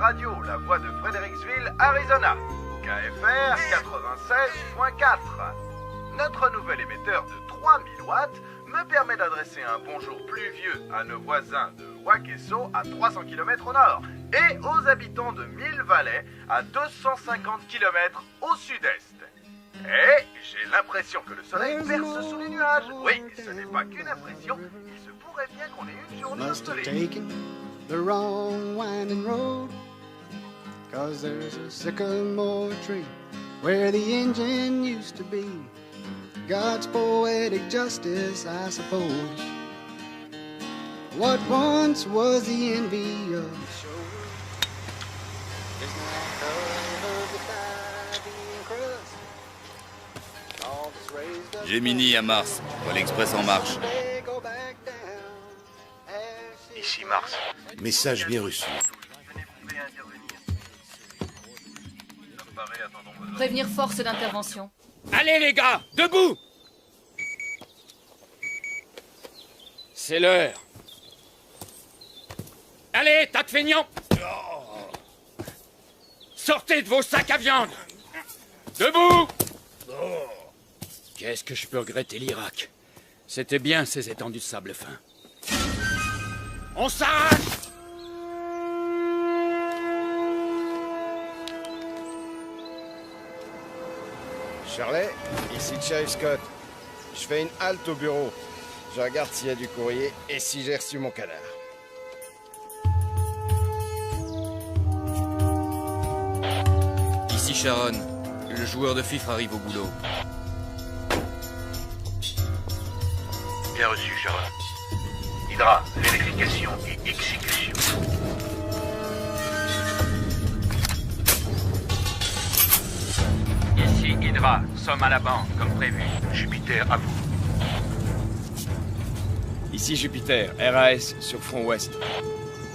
radio La Voix de Fredericksville, Arizona. KFR 96.4. Notre nouvel émetteur de 3000 watts me permet d'adresser un bonjour pluvieux à nos voisins de Wakeso à 300 km au nord et aux habitants de Mill Valley à 250 km au sud-est. Et j'ai l'impression que le soleil perce sous les nuages. Oui, ce n'est pas qu'une impression, il se pourrait bien qu'on ait une journée ensoleillée. The wrong winding road, 'cause there's a sycamore tree where the engine used to be. God's poetic justice, I suppose. What once was the envy of the shore is now covered with ivy and crust. All that's raised up Gemini à Mars, Vol Express en marche. they go back down. Ici Mars. Message bien reçu. Prévenir force d'intervention. Allez les gars, debout! C'est l'heure. Allez, tas de feignants! Sortez de vos sacs à viande! Debout! Qu'est-ce que je peux regretter l'Irak? C'était bien ces étendues de sable fin. On s'arrache! Charlie, ici Sheriff Scott. Je fais une halte au bureau. Je regarde s'il y a du courrier et si j'ai reçu mon canard. Ici Sharon, le joueur de fifre arrive au boulot. Bien reçu, Sharon. Hydra, vérification et exécution. Ici Hydra, sommes à la banque, comme prévu. Jupiter, à vous. Ici Jupiter, RAS sur front ouest.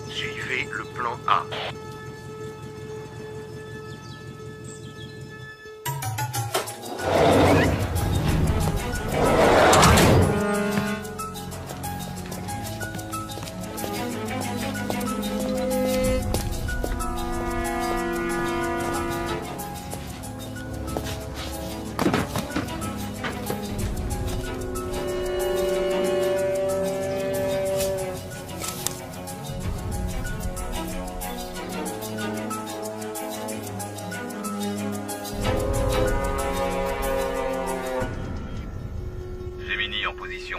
Suivez le plan A. Gemini en position.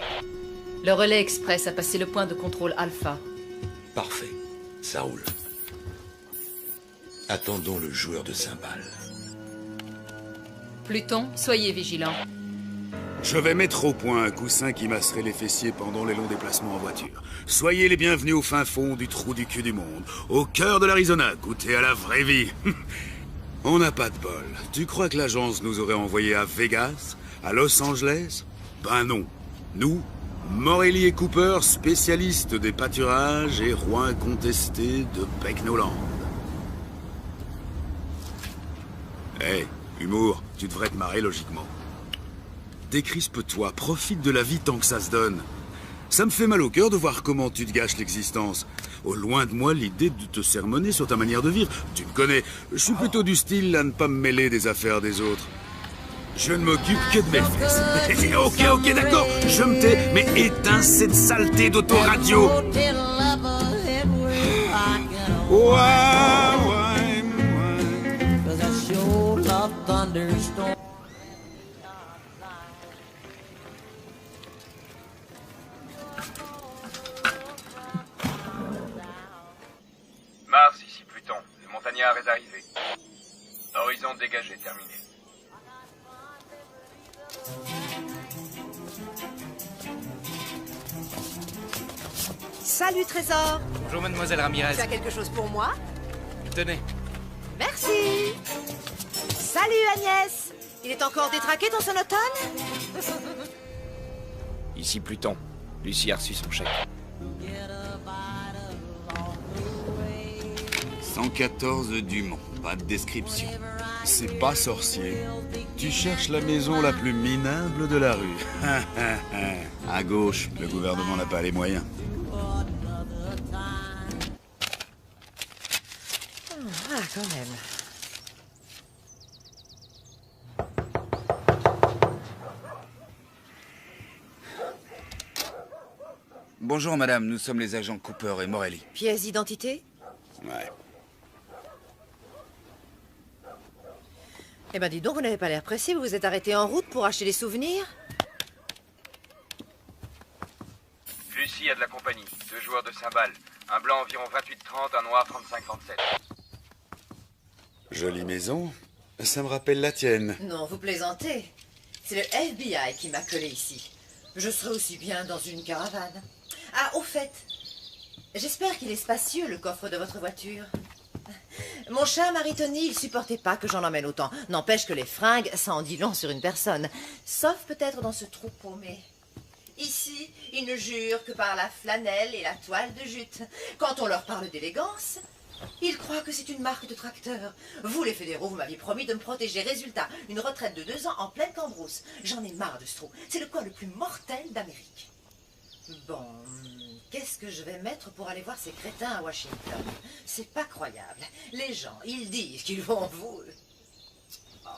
Le relais express a passé le point de contrôle Alpha. Parfait. Ça roule. Attendons le joueur de cymbales. Pluton, soyez vigilants. Je vais mettre au point un coussin qui masserait les fessiers pendant les longs déplacements en voiture. Soyez les bienvenus au fin fond du trou du cul du monde, au cœur de l'Arizona, goûtez à la vraie vie. On n'a pas de bol. Tu crois que l'agence nous aurait envoyés à Vegas, à Los Angeles? Ben non. Nous, Morelli et Cooper, spécialistes des pâturages et rois incontestés de Pecknoland. Hé, humour, tu devrais te marrer logiquement. Décrispe-toi, profite de la vie tant que ça se donne. Ça me fait mal au cœur de voir comment tu te gâches l'existence. Au loin de moi l'idée de te sermonner sur ta manière de vivre. Tu me connais, je suis plutôt du style à ne pas me mêler des affaires des autres. Je ne m'occupe que de mes fesses. Ok, d'accord, je me tais, mais éteins cette saleté d'autoradio. Mars, ici Pluton. Le montagnard est arrivé. Horizon dégagé, terminé. Salut Trésor. Bonjour mademoiselle Ramirez. Tu as quelque chose pour moi? Tenez. Merci. Salut Agnès. Il est encore détraqué ton sonotone? Ici Pluton. Lucie a reçu son chèque. 114 Dumont, pas de description. C'est pas sorcier. Tu cherches la maison la plus minable de la rue. À gauche, le gouvernement n'a pas les moyens. Ah, quand même. Bonjour, madame. Nous sommes les agents Cooper et Morelli. Pièce d'identité? Ouais. Eh ben, dis donc, vous n'avez pas l'air pressé. Vous vous êtes arrêté en route pour acheter des souvenirs? Lucie a de la compagnie. 2 joueurs de cymbales. Un blanc environ 28-30, un noir 35-37. Jolie maison. Ça me rappelle la tienne. Non, vous plaisantez. C'est le FBI qui m'a collé ici. Je serais aussi bien dans une caravane. Ah, au fait, j'espère qu'il est spacieux, le coffre de votre voiture. Mon cher Marie-Tony, il supportait pas que j'en emmène autant. N'empêche que les fringues, ça en dit long sur une personne. Sauf peut-être dans ce trou paumé. Ici, ils ne jurent que par la flanelle et la toile de jute. Quand on leur parle d'élégance, ils croient que c'est une marque de tracteur. Vous, les fédéraux, vous m'aviez promis de me protéger. Résultat, une retraite de 2 ans en pleine cambrousse. J'en ai marre de ce trou. C'est le coin le plus mortel d'Amérique. Bon, qu'est-ce que je vais mettre pour aller voir ces crétins à Washington? C'est pas croyable. Les gens, ils disent qu'ils vont vous... Oh.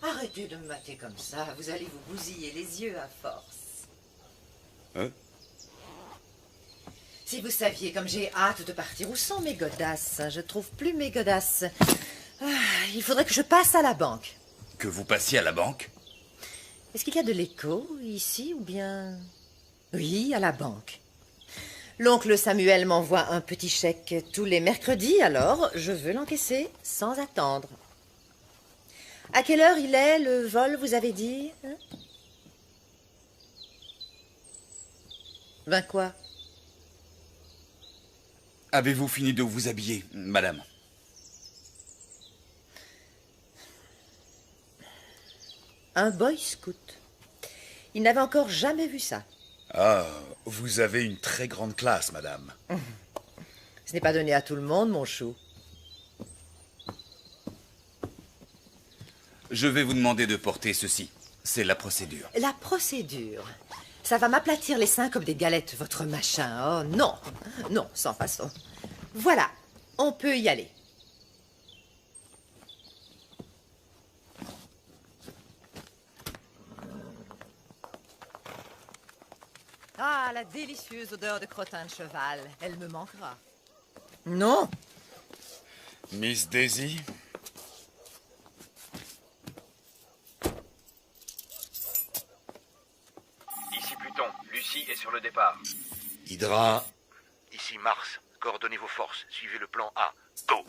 Arrêtez de me mater comme ça. Vous allez vous bousiller les yeux à force. Hein? Si vous saviez comme j'ai hâte de partir, où sont mes godasses? Je trouve plus mes godasses. Ah, il faudrait que je passe à la banque. Que vous passiez à la banque? Est-ce qu'il y a de l'écho ici ou bien... Oui, à la banque. L'oncle Samuel m'envoie un petit chèque tous les mercredis, alors je veux l'encaisser sans attendre. À quelle heure il est, le vol, vous avez dit, hein? 20 quoi? Avez-vous fini de vous habiller, madame? Un boy scout. Il n'avait encore jamais vu ça. Ah, vous avez une très grande classe, madame. Ce n'est pas donné à tout le monde, mon chou. Je vais vous demander de porter ceci. C'est la procédure. La procédure. Ça va m'aplatir les seins comme des galettes, votre machin. Oh non, non, sans façon. Voilà, on peut y aller. Ah, la délicieuse odeur de crottin de cheval. Elle me manquera. Non. Miss Daisy? Ici Pluton. Lucie est sur le départ. Hydra. Ici Mars. Coordonnez vos forces. Suivez le plan A. Go!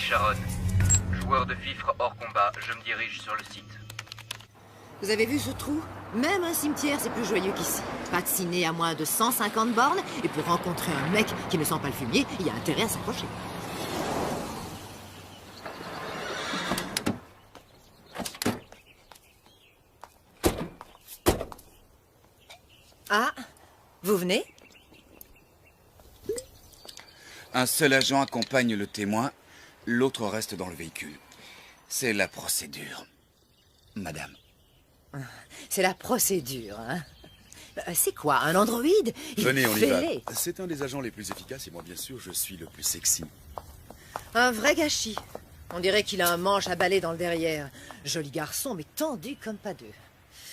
Sharon. Joueur de fifre hors combat, je me dirige sur le site. Vous avez vu ce trou? Même un cimetière, c'est plus joyeux qu'ici. Pas de ciné à moins de 150 bornes, et pour rencontrer un mec qui ne sent pas le fumier, il y a intérêt à s'approcher. Ah, vous venez? Un seul agent accompagne le témoin, l'autre reste dans le véhicule. C'est la procédure, madame. C'est la procédure, hein? C'est quoi, un androïde? Venez, on y va. C'est un des agents les plus efficaces et moi, bien sûr, je suis le plus sexy. Un vrai gâchis. On dirait qu'il a un manche à balai dans le derrière. Joli garçon, mais tendu comme pas deux.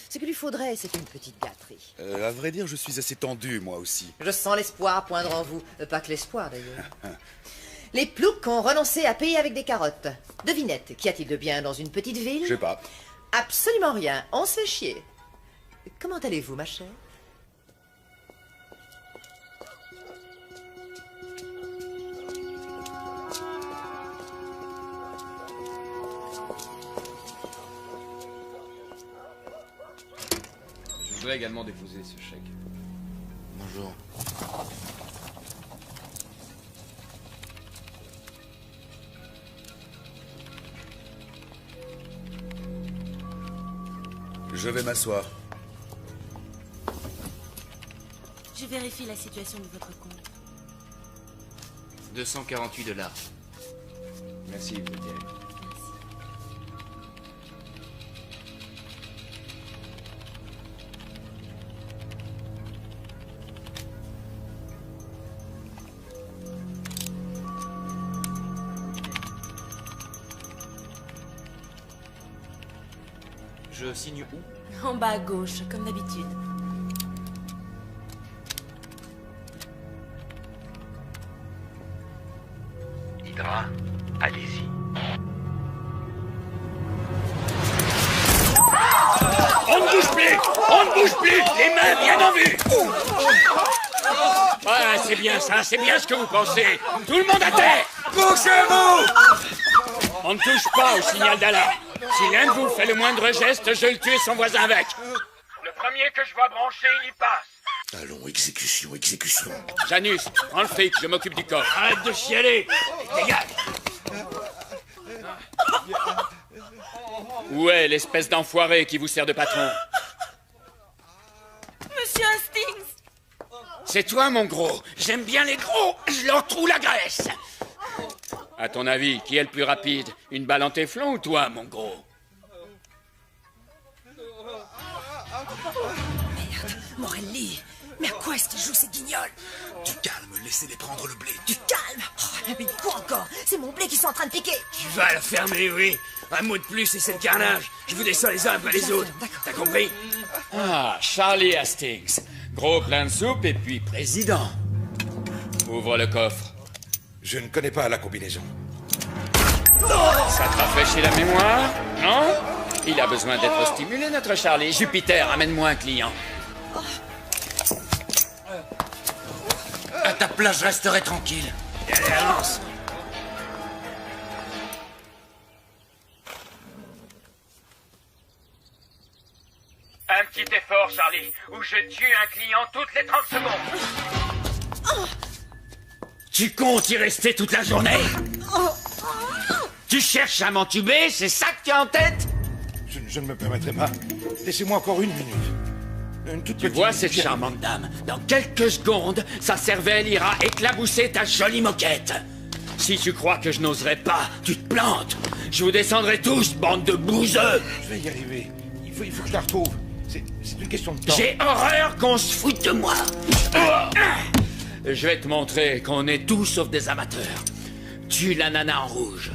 Ce qu'il lui faudrait, c'est une petite gâterie. À vrai dire, je suis assez tendu, moi aussi. Je sens l'espoir poindre en vous. Pas que l'espoir, d'ailleurs. Les ploucs ont renoncé à payer avec des carottes. Devinette, qu'y a-t-il de bien dans une petite ville? Je sais pas. Absolument rien. On se fait chier. Comment allez-vous, ma chère? voudrais également déposer ce chèque. Bonjour. Je vais m'asseoir. Je vérifie la situation de votre compte. 248 $. Merci, vous le direz. Je signe où? En bas à gauche, comme d'habitude. Hydra, allez-y. On ne bouge plus! On ne bouge plus! Les mains bien en vue! Voilà, c'est bien ça, c'est bien ce que vous pensez. Tout le monde à terre! Bougez-vous! On ne touche pas au signal d'alarme. Si l'un de vous fait le moindre geste, je le tue et son voisin avec. Le premier que je vois brancher, il y passe. Allons, exécution, exécution. Janus, prends le fric, je m'occupe du corps. Arrête de chialer! Dégage! Où est l'espèce d'enfoiré qui vous sert de patron? Monsieur Hastings! C'est toi, mon gros. J'aime bien les gros. Je leur trouve la graisse. À ton avis, qui est le plus rapide? Une balle en téflon ou toi, mon gros? Merde, Morelli. Mais à quoi est-ce qu'il joue ces guignols? Du calme, laissez-les prendre le blé. Du calme. Oh, mais quoi encore? C'est mon blé qui sont en train de piquer. Tu vas la fermer, oui. Un mot de plus et c'est le carnage. Je vous descends les uns après les autres. T'as compris? Ah, Charlie Hastings. Gros plein de soupe et puis président. Ouvre le coffre. Je ne connais pas la combinaison. Ça te rafraîchit la mémoire? Non? Il a besoin d'être stimulé, notre Charlie. Jupiter, amène-moi un client. À ta place, je resterai tranquille. Allez, avance. Un petit effort, Charlie, ou je tue un client toutes les 30 secondes. Tu comptes y rester toute la journée? Tu cherches à m'entuber, c'est ça que tu as en tête? Je ne me permettrai pas. Laissez-moi encore une minute. Une toute Tu petite vois minute. cette charmante dame? Dans quelques secondes, sa cervelle ira éclabousser ta jolie moquette. Si tu crois que je n'oserais pas, tu te plantes. Je vous descendrai tous, bande de bouseux. Je vais y arriver. Il faut que je la retrouve. C'est une question de temps. J'ai horreur qu'on se foute de moi. Je vais te montrer qu'on est tous sauf des amateurs. Tue la nana en rouge.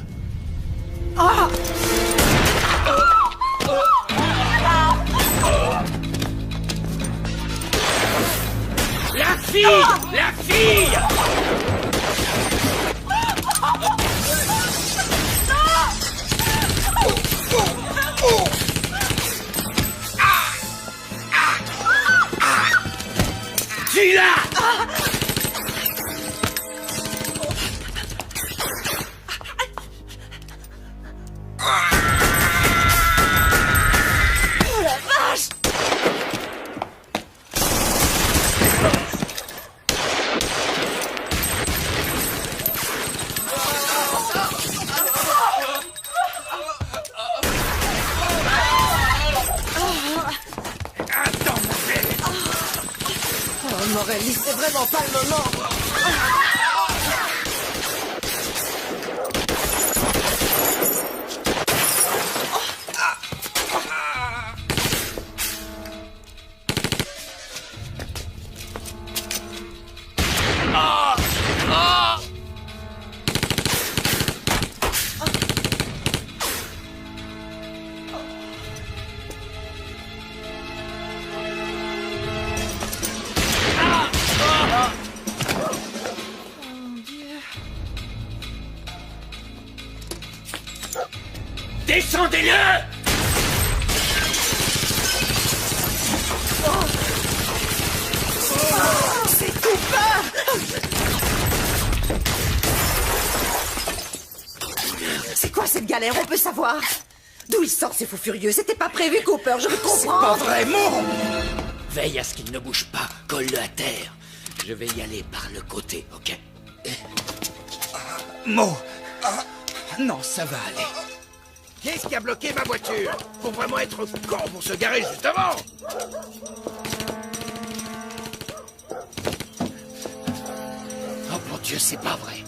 La fille! La fille! Tue-la! Oh la vache! Attends, mon bébé! Oh Morelli, c'est vraiment pas le moment. Descendez-le! C'est Cooper! C'est quoi cette galère? On peut savoir? D'où il sort ces fous furieux? C'était pas prévu, Cooper, je le comprends. Pas vraiment! Veille à ce qu'il ne bouge pas, colle-le à terre. Je vais y aller par le côté, ok? Mo! Non, ça va aller. Qu'est-ce qui a bloqué ma voiture? Faut vraiment être con pour se garer juste devant! Oh mon Dieu, c'est pas vrai.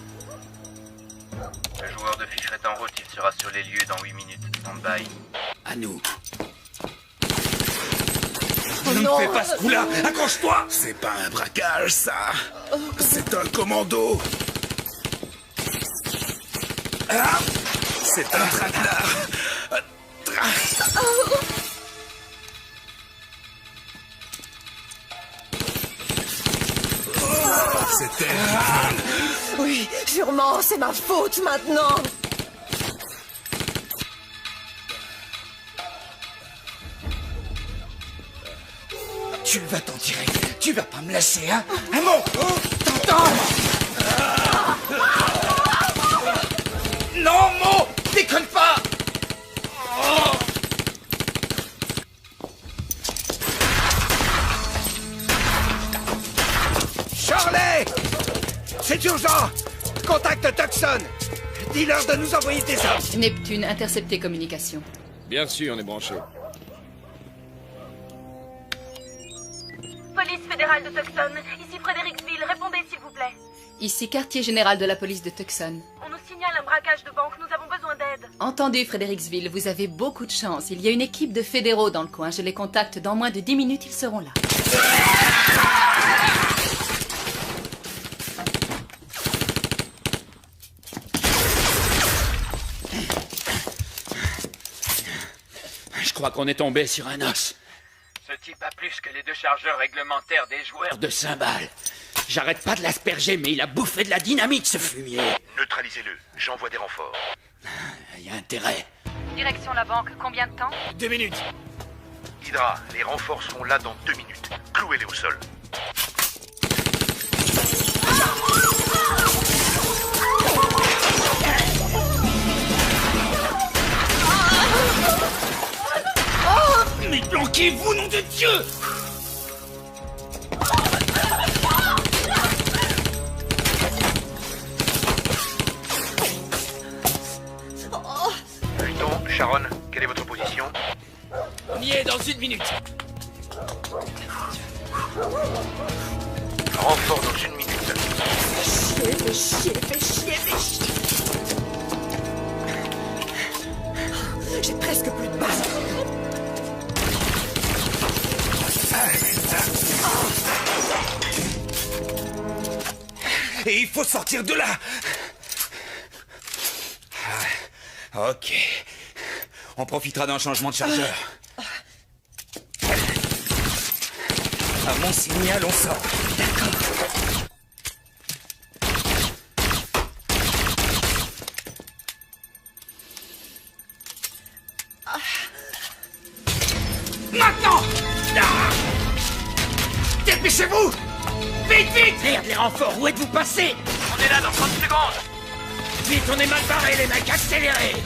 Le joueur de FIFA est en route, il sera sur les lieux dans 8 minutes. Stand-by. À nous. Ne me fais pas ce coup-là! Accroche-toi! C'est pas un braquage, ça! C'est un commando! Ah! C'est un traquenard! C'est elle! Oui, sûrement, c'est ma faute maintenant. Tu vas t'en tirer. Tu vas pas me lâcher, hein? Un mot! T'entends? Non, Mo! Déconne pas! Charlie! C'est urgent! Contacte Tucson! Dis-leur de nous envoyer des hommes! Neptune, interceptez communication. Bien sûr, on est branché. Police fédérale de Tucson, ici Fredericksville, répondez s'il vous plaît. Ici quartier général de la police de Tucson. On nous signale un braquage de banque, nous avons besoin d'aide. Entendu, Fredericksville, vous avez beaucoup de chance. Il y a une équipe de fédéraux dans le coin. Je les contacte dans moins de 10 minutes, ils seront là. Je crois qu'on est tombé sur un os. Ce type a plus que les 2 chargeurs réglementaires des joueurs De cymbales. J'arrête pas de l'asperger, mais il a bouffé de la dynamite, ce fumier. Neutralisez-le. J'envoie des renforts. Il y a intérêt. Direction la banque, combien de temps? 2 minutes. Hydra, les renforts seront là dans 2 minutes. Clouez-les au sol. Mais planquez-vous, nom de Dieu! Pluton, Sharon, quelle est votre position? On y est dans 1 minute. Renfort dans 1 minute. Fais chier. J'ai presque plus de balles. Et il faut sortir de là! Ok. On profitera d'un changement de chargeur. À mon signal, on sort. D'accord. Maintenant! Dépêchez-vous! Vite! Merde, les renforts, où êtes-vous passés? On est là dans 30 secondes. Vite, on est mal barrés, les mecs, accélérez!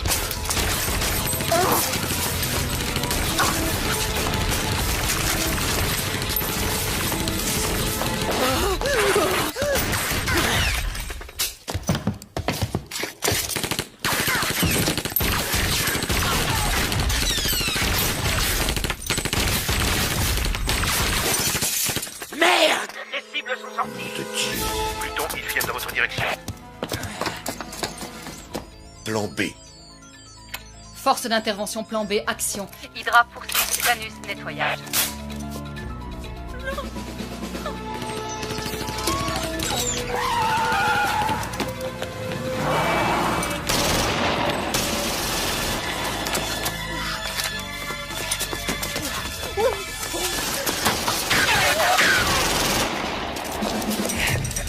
Merde! Les cibles sont sorties. Pluton, ils viennent dans votre direction. Plan B. Force d'intervention plan B, action. Hydra poursuit, Janus, nettoyage.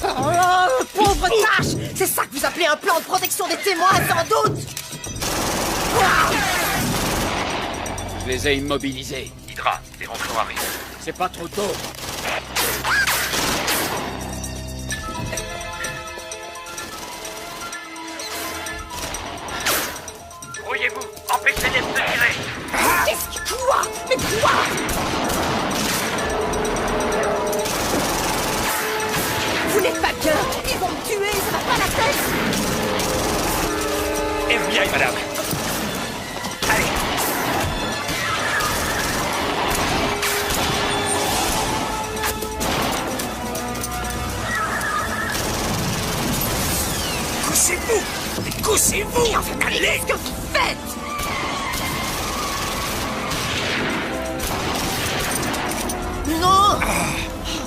Oh, pauvre tâche! C'est ça que vous appelez un plan de protection des témoins, sans doute! Je les ai immobilisés. Hydra, les renforts arrivent. C'est pas trop tôt. Brouillez-vous, empêchez-les de se tirer. Qu'est-ce que... Quoi? Mais quoi? n'êtes pas bien. Ils vont me tuer, ça va pas la tête. FBI, madame. Allez. Couchez-vous. Couchez-vous. Allez. Qu'est-ce que vous faites? Non.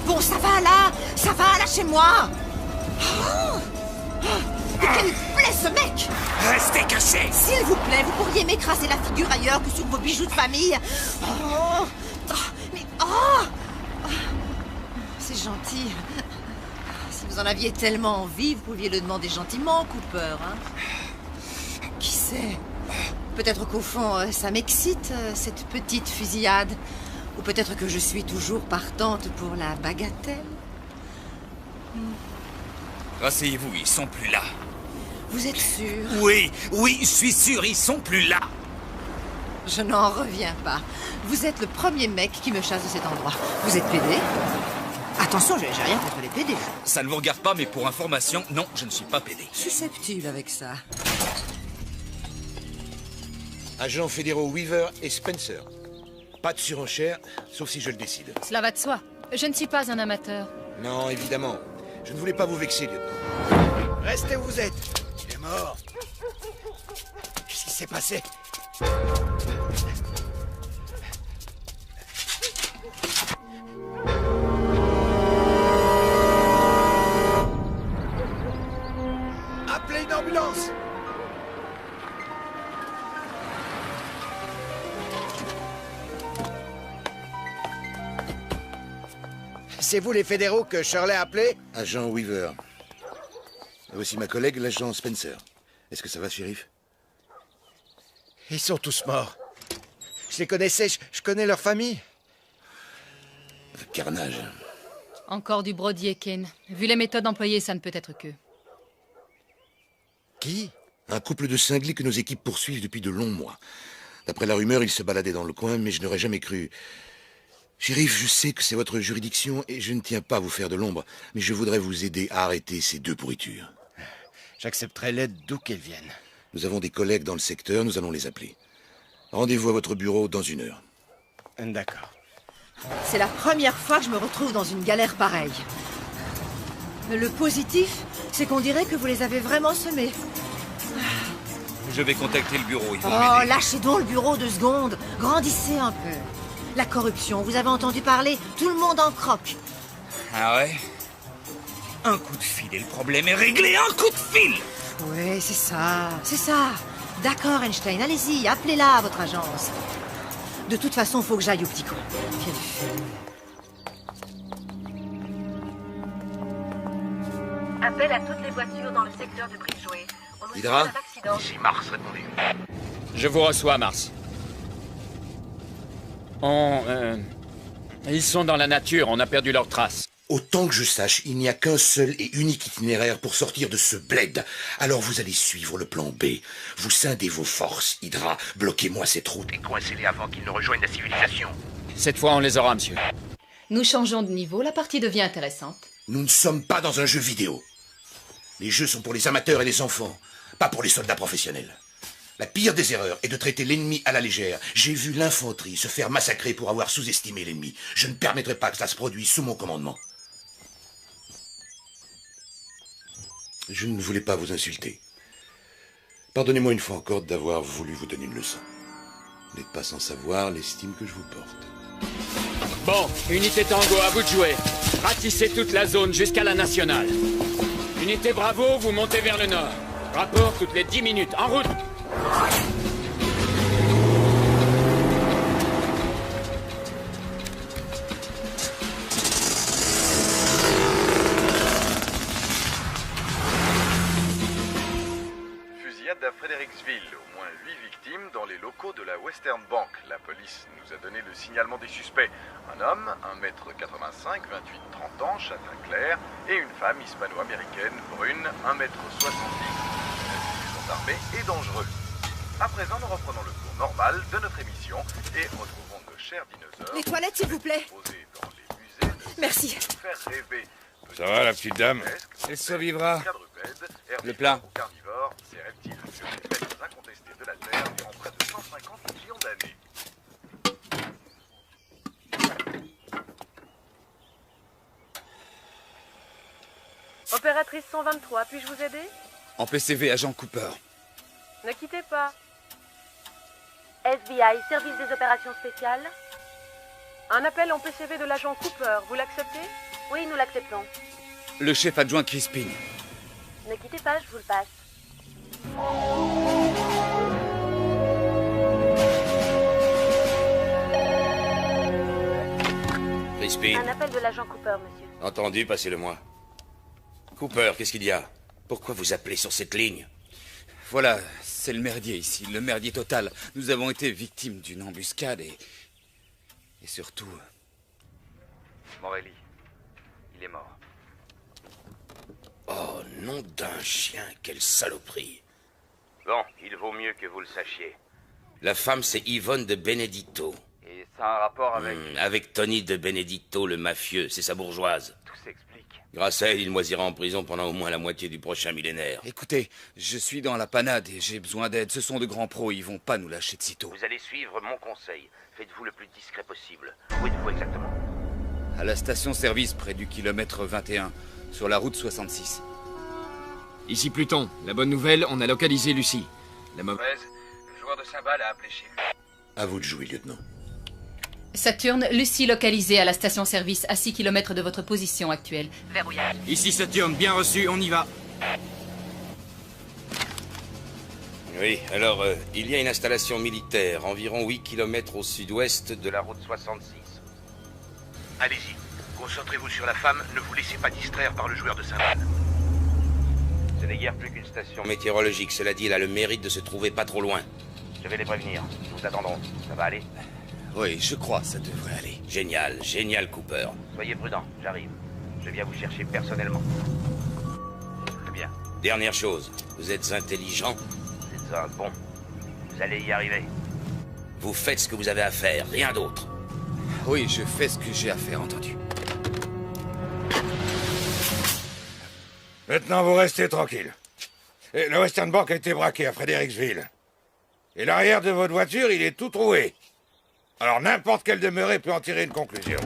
Bon, ça va là. Ça va, lâchez-moi. Mais quel plaît ce mec! Restez cachés! S'il vous plaît, vous pourriez m'écraser la figure ailleurs que sur vos bijoux de famille. Oh, c'est gentil. Si vous en aviez tellement envie, vous pouviez le demander gentiment, Cooper. Hein? Qui sait? Peut-être qu'au fond, ça m'excite, cette petite fusillade. Ou peut-être que je suis toujours partante pour la bagatelle. Rasseyez-vous, ils sont plus là. Vous êtes sûr? Oui, je suis sûr, ils sont plus là. Je n'en reviens pas. Vous êtes le premier mec qui me chasse de cet endroit. Vous êtes PD? Attention, j'ai rien contre les PD. Ça ne vous regarde pas, mais pour information, non, je ne suis pas PD. Susceptible avec ça. Agents fédéraux Weaver et Spencer. Pas de surenchère, sauf si je le décide. Cela va de soi. Je ne suis pas un amateur. Non, évidemment. Je ne voulais pas vous vexer, lieutenant. Restez où vous êtes. Il est mort. Qu'est-ce qui s'est passé? Appelez une ambulance. C'est vous les fédéraux que Shirley a appelés? Agent Weaver. Voici ma collègue, l'agent Spencer. Est-ce que ça va, shérif? Ils sont tous morts. Je les connaissais, je connais leur famille. Le carnage. Encore du Brody Ken. Vu les méthodes employées, ça ne peut être qu'eux. Qui? Un couple de cinglés que nos équipes poursuivent depuis de longs mois. D'après la rumeur, ils se baladaient dans le coin, mais je n'aurais jamais cru. Shérif, je sais que c'est votre juridiction et je ne tiens pas à vous faire de l'ombre, mais je voudrais vous aider à arrêter ces deux pourritures. J'accepterai l'aide d'où qu'elle vienne. Nous avons des collègues dans le secteur, nous allons les appeler. Rendez-vous à votre bureau dans 1 heure. D'accord. C'est la première fois que je me retrouve dans une galère pareille. Le positif, c'est qu'on dirait que vous les avez vraiment semés. Je vais contacter le bureau, ils vont Oh, m'aider. lâchez donc le bureau 2 secondes. Grandissez un peu. La corruption, vous avez entendu parler? Tout le monde en croque. Ah ouais? Un coup de fil et le problème est réglé, un coup de fil! Oui, c'est ça, c'est ça. D'accord, Einstein, allez-y, appelez-la à votre agence. De toute façon, faut que j'aille au petit coin. Quelle fille. Appel à toutes les voitures dans le secteur de Bridgeway. On nous Hydra? signale un accident. Ici Mars, répondez. Je vous reçois, Mars. Ils sont dans la nature, on a perdu leurs traces. Autant que je sache, il n'y a qu'un seul et unique itinéraire pour sortir de ce bled. Alors vous allez suivre le plan B. Vous scindez vos forces, Hydra. Bloquez-moi cette route. Et coincez-les avant qu'ils ne rejoignent la civilisation. Cette fois, on les aura, monsieur. Nous changeons de niveau, la partie devient intéressante. Nous ne sommes pas dans un jeu vidéo. Les jeux sont pour les amateurs et les enfants, pas pour les soldats professionnels. La pire des erreurs est de traiter l'ennemi à la légère. J'ai vu l'infanterie se faire massacrer pour avoir sous-estimé l'ennemi. Je ne permettrai pas que ça se produise sous mon commandement. Je ne voulais pas vous insulter. Pardonnez-moi une fois encore d'avoir voulu vous donner une leçon. Vous n'êtes pas sans savoir l'estime que je vous porte. Bon, unité Tango, à vous de jouer. Ratissez toute la zone jusqu'à la nationale. Unité Bravo, vous montez vers le nord. Rapport toutes les 10 minutes. En route! Fusillade à Fredericksville. Au moins 8 victimes dans les locaux de la Western Bank. La police nous a donné le signalement des suspects. Un homme, 1m85, 28-30 ans, châtain clair, et une femme hispano-américaine, brune, 1m70. Ils sont armés et dangereux. À présent, nous reprenons le cours normal de notre émission et retrouvons nos chers dinosaures. Les toilettes, s'il vous plaît. Posés dans les musées, Merci. faire rêver. Ça va, la petite dame? Elle survivra. Quadrupèdes, Le plat. herbivores ou carnivores, ces reptiles furent les maîtres incontestés de la Terre durant près de 150 millions d'années. Opératrice 123, puis-je vous aider? En PCV, agent Cooper. Ne quittez pas. FBI, service des opérations spéciales. Un appel en PCV de l'agent Cooper, vous l'acceptez? Oui, nous l'acceptons. Le chef adjoint Crispin. Ne quittez pas, je vous le passe. Crispin. Un appel de l'agent Cooper, monsieur. Entendu, passez-le-moi. Cooper, qu'est-ce qu'il y a? Pourquoi vous appelez sur cette ligne? Voilà, c'est le merdier ici, le merdier total. Nous avons été victimes d'une embuscade et surtout... Morelli, il est mort. Oh, nom d'un chien, quelle saloperie. Bon, il vaut mieux que vous le sachiez. La femme, c'est Yvonne de Benedetto. Et ça a un rapport avec... Avec Tony de Benedetto, le mafieux, c'est sa bourgeoise. Tout s'explique. Grâce à elle, il moisira en prison pendant au moins la moitié du prochain millénaire. Écoutez, je suis dans la panade et j'ai besoin d'aide. Ce sont de grands pros, ils vont pas nous lâcher de sitôt. Vous allez suivre mon conseil. Faites-vous le plus discret possible. Où êtes-vous exactement? À la station-service près du kilomètre 21, sur la route 66. Ici Pluton. La bonne nouvelle, on a localisé Lucie. La mauvaise... Le joueur de cymbales a appelé chez lui. À vous de jouer, lieutenant. Saturne, Lucie localisée à la station-service à 6 km de votre position actuelle. Verrouillage. Ici Saturne, bien reçu, on y va. Oui, alors, il y a une installation militaire, environ 8 km au sud-ouest de la route 66. Allez-y, concentrez-vous sur la femme, ne vous laissez pas distraire par le joueur de cymbales. Ce n'est guère plus qu'une station. Météorologique, cela dit, elle a le mérite de se trouver pas trop loin. Je vais les prévenir. Nous vous attendrons. Ça va aller? Oui, je crois, ça devrait aller. Génial, génial, Cooper. Soyez prudent, j'arrive. Je viens vous chercher personnellement. Très bien. Dernière chose, vous êtes intelligent? Vous êtes un bon. Vous allez y arriver. Vous faites ce que vous avez à faire, rien d'autre. Oui, je fais ce que j'ai à faire, entendu. Maintenant, vous restez tranquille. Et le Western Bank a été braqué à Fredericksville. Et l'arrière de votre voiture, il est tout troué. Alors n'importe quelle demeurée peut en tirer une conclusion.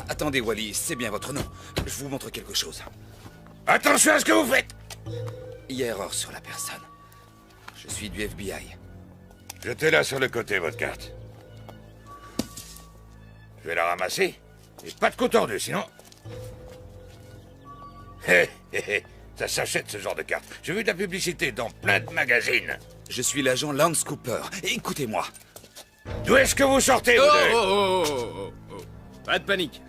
Attendez, Wally, c'est bien votre nom. Je vous montre quelque chose. Attention à ce que vous faites! Il y a erreur sur la personne. Je suis du FBI. Jetez-la sur le côté, votre carte. Je vais la ramasser. Et pas de coup tordu, sinon... Hé, hé, hé. Ça s'achète, ce genre de carte. J'ai vu de la publicité dans plein de magazines. Je suis l'agent Lance Cooper. Écoutez-moi. D'où est-ce que vous sortez, vous deux? Oh. Pas de panique.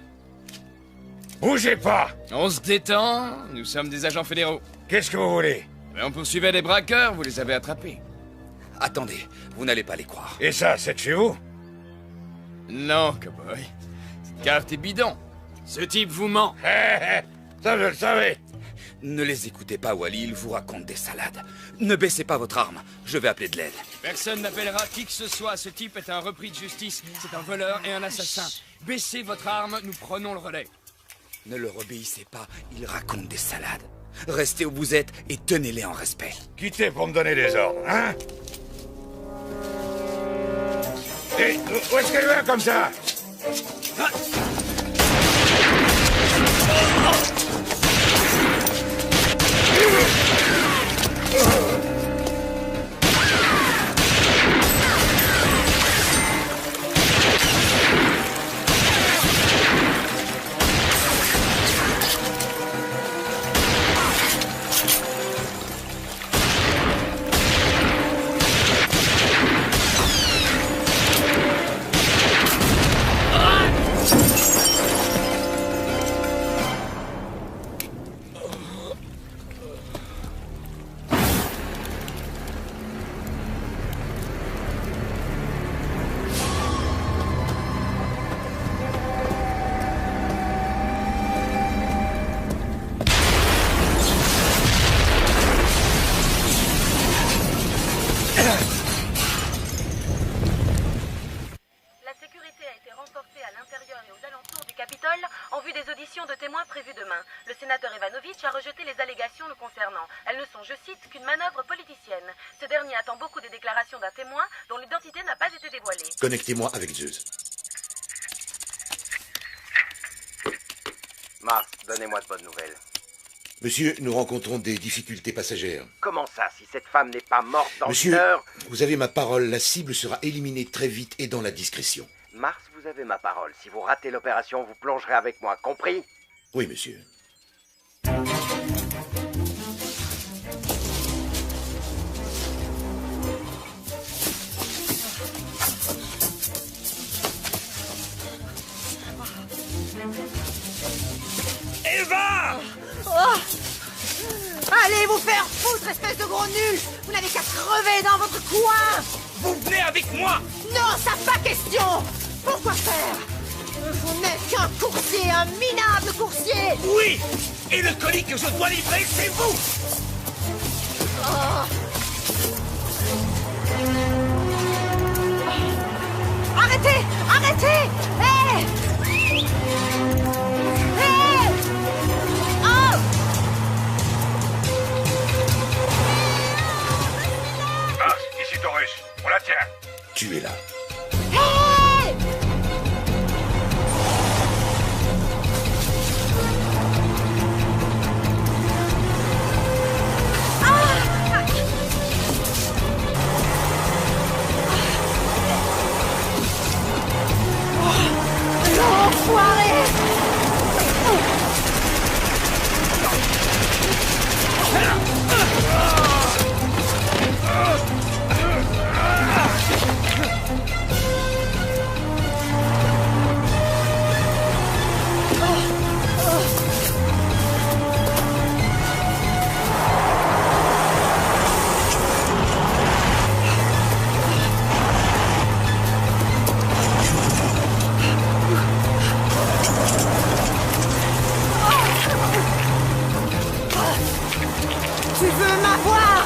Bougez pas! On se détend, nous sommes des agents fédéraux. Qu'est-ce que vous voulez? On poursuivait des braqueurs, vous les avez attrapés. Attendez, vous n'allez pas les croire. Et ça, c'est de chez vous? Non, cowboy. Cette carte est bidon. Ce type vous ment. Ça, je le savais. Ne les écoutez pas, Wally, ils vous racontent des salades. Ne baissez pas votre arme, je vais appeler de l'aide. Personne n'appellera qui que ce soit. Ce type est un repris de justice. C'est un voleur et un assassin. Baissez votre arme, nous prenons le relais. Ne leur obéissez pas, ils racontent des salades. Restez où vous êtes et tenez-les en respect. Quittez pour me donner des ordres, hein? Et où est-ce qu'elle va comme ça? des déclarations d'un témoin dont l'identité n'a pas été dévoilée. Connectez-moi avec Zeus. Mars, donnez-moi de bonnes nouvelles. Monsieur, nous rencontrons des difficultés passagères. Comment ça, si cette femme n'est pas morte dans Monsieur, une heure? vous avez ma parole, la cible sera éliminée très vite et dans la discrétion. Mars, vous avez ma parole. Si vous ratez l'opération, vous plongerez avec moi, compris? Oui, monsieur. Eva! Oh! Allez vous faire foutre, espèce de gros nul! Vous n'avez qu'à crever dans votre coin! Vous venez avec moi! Non, ça pas question! Pourquoi faire? Vous n'êtes qu'un coursier, un minable coursier! Oui! Et le colis que je dois livrer, c'est vous! Oh. Arrêtez! Arrêtez! Hé! Hé! Oh! Mars, ici Taurus. On la tient. Tu es là. Hé! L'enfoiré! Tu veux m'avoir?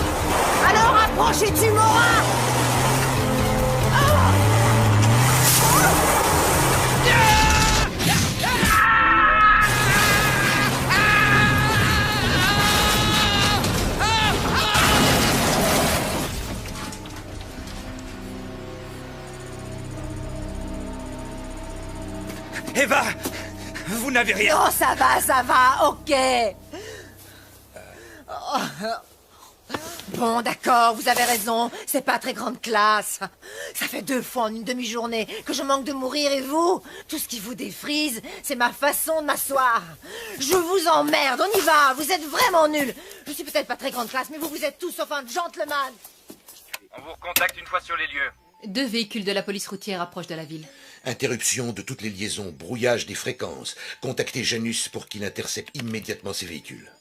Alors approche et tu m'auras! Eva! Vous n'avez rien! Non, ça va, ok! Bon, d'accord, vous avez raison, c'est pas très grande classe. Ça fait 2 fois en une demi-journée que je manque de mourir et vous, tout ce qui vous défrise, c'est ma façon de m'asseoir. Je vous emmerde, on y va, vous êtes vraiment nuls. Je suis peut-être pas très grande classe, mais vous êtes tous sauf un gentleman. On vous recontacte une fois sur les lieux. 2 véhicules de la police routière approchent de la ville. Interruption de toutes les liaisons, brouillage des fréquences. Contactez Janus pour qu'il intercepte immédiatement ces véhicules.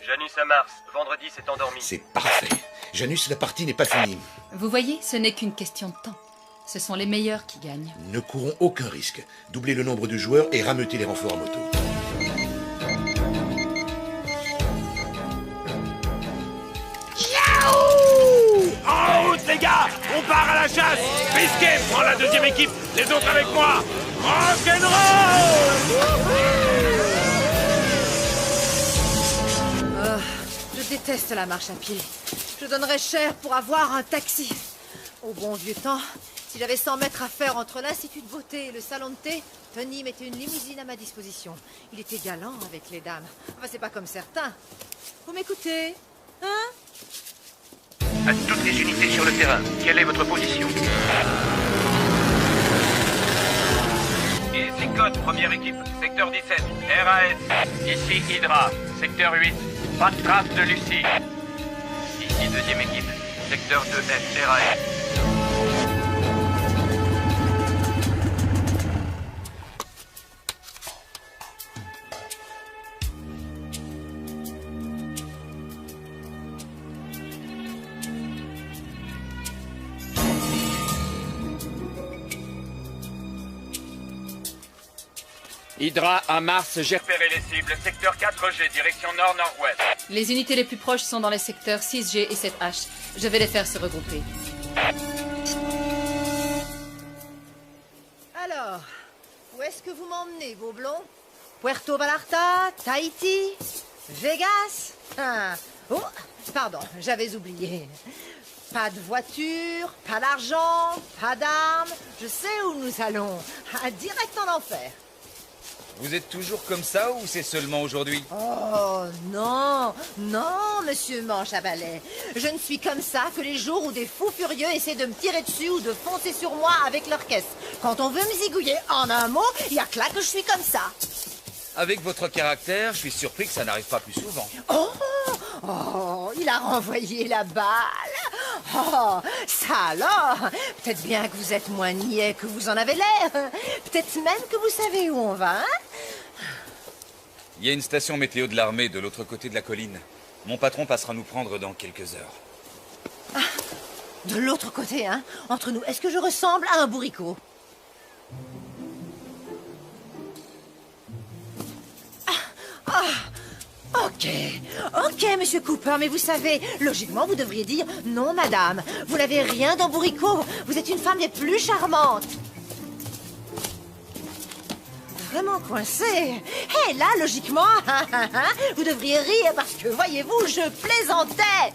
Janus à Mars, vendredi s'est endormi. C'est parfait. Janus, la partie n'est pas finie. Vous voyez, ce n'est qu'une question de temps. Ce sont les meilleurs qui gagnent. Ne courons aucun risque. Doublez le nombre de joueurs et rameutez les renforts en moto. En route, les gars! On part à la chasse! Biscuit, prends la 2e équipe! Les autres avec moi! Rock'n'roll! Je déteste la marche à pied. Je donnerais cher pour avoir un taxi. Au bon vieux temps, si j'avais 100 mètres à faire entre l'Institut de beauté et le salon de thé, Tony mettait une limousine à ma disposition. Il était galant avec les dames. Enfin, c'est pas comme certains. Vous m'écoutez? Hein? À toutes les unités sur le terrain, quelle est votre position? Ici Code, première équipe, secteur 17, RAS. Ici Hydra, secteur 8, pas de trace de Lucie. Ici 2e équipe, secteur 2F, RAS. Hydra à Mars, j'ai Repérez les cibles, secteur 4G, direction nord-nord-ouest. Les unités les plus proches sont dans les secteurs 6G et 7H. Je vais les faire se regrouper. Alors, où est-ce que vous m'emmenez, vos blonds? Puerto Vallarta, Tahiti, Vegas? Ah. Oh, pardon, j'avais oublié. Pas de voiture, pas d'argent, pas d'armes. Je sais où nous allons. Direct en enfer. Vous êtes toujours comme ça ou c'est seulement aujourd'hui? Oh, non, non, monsieur Manche à balai. Je ne suis comme ça que les jours où des fous furieux essaient de me tirer dessus ou de foncer sur moi avec leur caisse. Quand on veut me zigouiller, en un mot, il y a que là que je suis comme ça. Avec votre caractère, je suis surpris que ça n'arrive pas plus souvent. Oh, il a renvoyé la balle. Oh, ça alors. Peut-être bien que vous êtes moins niais que vous en avez l'air. Peut-être même que vous savez où on va, hein? Il y a une station météo de l'armée de l'autre côté de la colline. Mon patron passera nous prendre dans quelques heures. Ah, de l'autre côté, hein? Entre nous, est-ce que je ressemble à un bourricot? Ok, monsieur Cooper, mais vous savez, logiquement, vous devriez dire « Non, madame, vous n'avez rien d'un bourricot, vous êtes une femme des plus charmantes !» Vraiment coincé. Et là, logiquement, vous devriez rire parce que, voyez-vous, je plaisantais.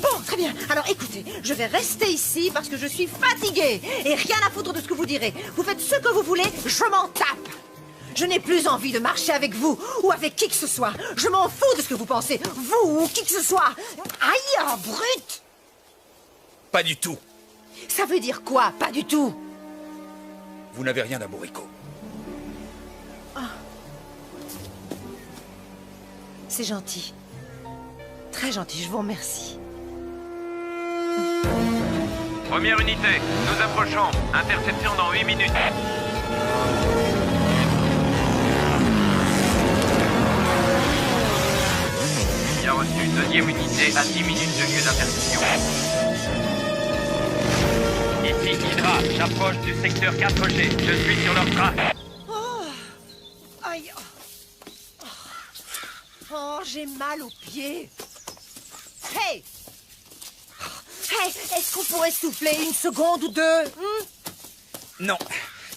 Bon, très bien. Alors, écoutez, je vais rester ici parce que je suis fatiguée et rien à foutre de ce que vous direz. Vous faites ce que vous voulez, je m'en tape. Je n'ai plus envie de marcher avec vous ou avec qui que ce soit. Je m'en fous de ce que vous pensez, vous ou qui que ce soit. Aïe, brute! Pas du tout. Ça veut dire quoi, pas du tout? Vous n'avez rien d'un bourricot. C'est gentil. Très gentil, je vous remercie. Première unité, nous approchons. Interception dans 8 minutes. Bien reçu. Deuxième unité à 10 minutes de lieu d'interception. Ici Hydra, j'approche du secteur 4G. Je suis sur leur trace. Aïe. Oh, j'ai mal aux pieds. Hey! Hey, est-ce qu'on pourrait souffler une seconde ou deux? Non.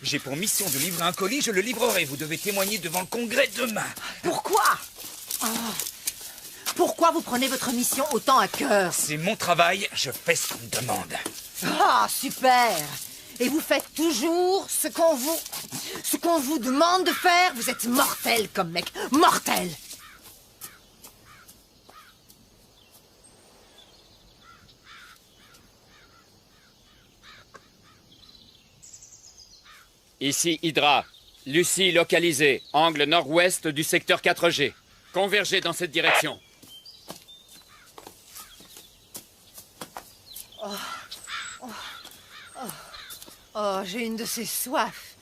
J'ai pour mission de livrer un colis, je le livrerai. Vous devez témoigner devant le Congrès demain. Pourquoi? Pourquoi vous prenez votre mission autant à cœur? C'est mon travail, je fais ce qu'on me demande. Ah, super! Et vous faites toujours ce qu'on vous demande de faire? Vous êtes mortel comme mec, mortel! Ici Hydra. Lucie localisée. Angle nord-ouest du secteur 4G. Convergez dans cette direction. Oh, j'ai une de ces soifs.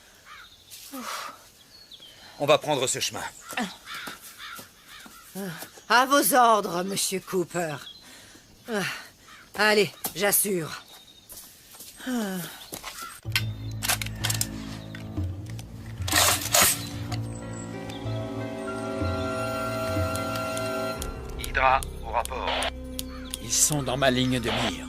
On va prendre ce chemin. À vos ordres, monsieur Cooper. Allez, j'assure. Hydra, au rapport. Ils sont dans ma ligne de mire.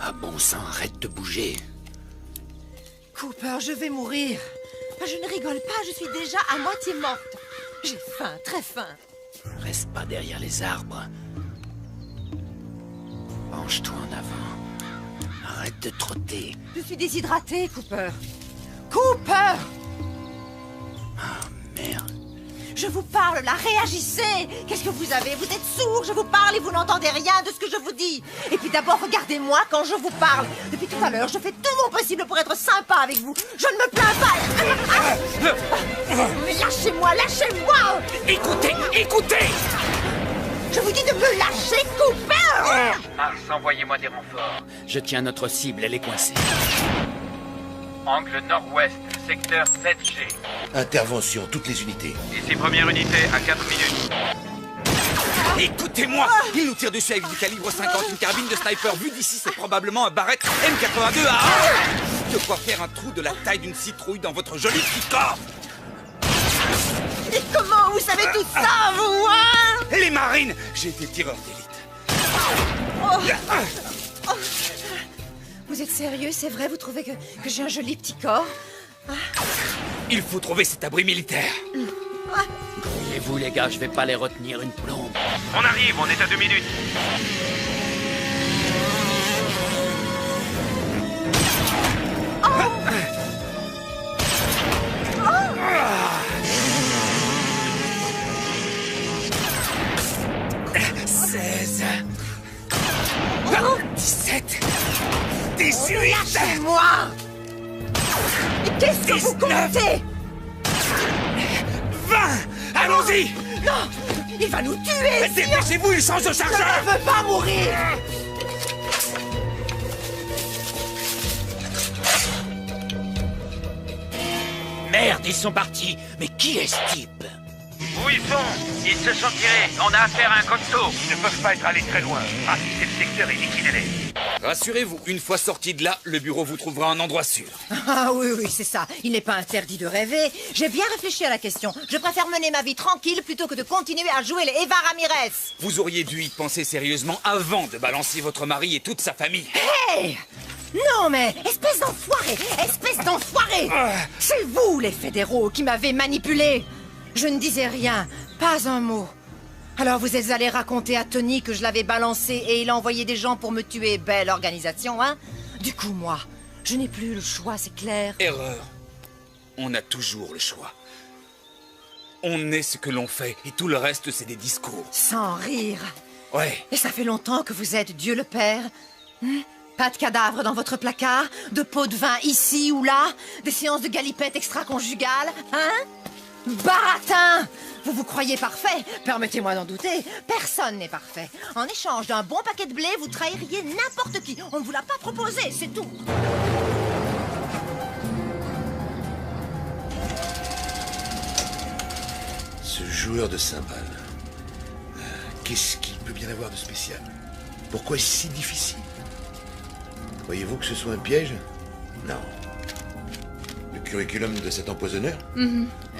Ah bon sang, arrête de bouger. Cooper, je vais mourir. Je ne rigole pas, je suis déjà à moitié morte. J'ai faim, très faim. Reste pas derrière les arbres. Penche-toi en avant. Arrête de trotter. Je suis déshydratée, Cooper. Cooper! Ah, merde. Je vous parle, là, réagissez! Qu'est-ce que vous avez? Vous êtes sourd, je vous parle et vous n'entendez rien de ce que je vous dis. Et puis d'abord, regardez-moi quand je vous parle. Depuis tout à l'heure, je fais tout mon possible pour être sympa avec vous. Je ne me plains pas. Mais lâchez-moi, lâchez-moi! Écoutez! Je vous dis de me lâcher, Cooper! Mars, envoyez-moi des renforts. Je tiens notre cible, elle est coincée. Angle nord-ouest, secteur 7G. Intervention, toutes les unités. Ici première unité à 4 minutes. Écoutez-moi! Il nous tire dessus avec du calibre 50, une carabine de sniper. Vu d'ici, c'est probablement un Barrett M82 à... De quoi faire un trou de la taille d'une citrouille dans votre joli petit corps! Et comment vous savez tout ça, vous, hein? Les marines! J'ai été tireur d'élite. Oh. Vous êtes sérieux, c'est vrai? Vous trouvez que j'ai un joli petit corps? Il faut trouver cet abri militaire. Grouillez-vous, les gars, je vais pas les retenir une plombe. On arrive, on est à 2 minutes. Oh. 17 18 Lâchez-moi! Mais qu'est-ce que vous comptez? 20 Allons-y! Non! Il va nous tuer! Dépêchez-vous, il change de chargeur! Je ne veux pas mourir! Merde, ils sont partis. Mais qui est ce type? Où ils sont? Ils se sont tirés. On a affaire à un costaud. Ils ne peuvent pas être allés très loin. Ratissez le secteur et liquidez-les. Rassurez-vous, une fois sorti de là, le bureau vous trouvera un endroit sûr. Ah oui, c'est ça. Il n'est pas interdit de rêver. J'ai bien réfléchi à la question. Je préfère mener ma vie tranquille plutôt que de continuer à jouer les Eva Ramirez. Vous auriez dû y penser sérieusement avant de balancer votre mari et toute sa famille. Hey! Non mais, espèce d'enfoiré! Espèce d'enfoiré! C'est vous, les fédéraux, qui m'avez manipulé. Je ne disais rien, pas un mot. Alors vous êtes allé raconter à Tony que je l'avais balancé et il a envoyé des gens pour me tuer. Belle organisation, hein? Du coup, moi, je n'ai plus le choix, c'est clair. Erreur. On a toujours le choix. On est ce que l'on fait et tout le reste, c'est des discours. Sans rire. Ouais. Et ça fait longtemps que vous êtes Dieu le Père. Pas de cadavre dans votre placard, de pots de vin ici ou là, des séances de galipettes extra-conjugales, hein? Baratin! Vous vous croyez parfait? Permettez-moi d'en douter. Personne n'est parfait. En échange d'un bon paquet de blé, vous trahiriez n'importe qui. On ne vous l'a pas proposé, c'est tout. Ce joueur de cymbales, qu'est-ce qu'il peut bien avoir de spécial? Pourquoi est-ce si difficile? Croyez-vous que ce soit un piège? Non. Le curriculum de cet empoisonneur?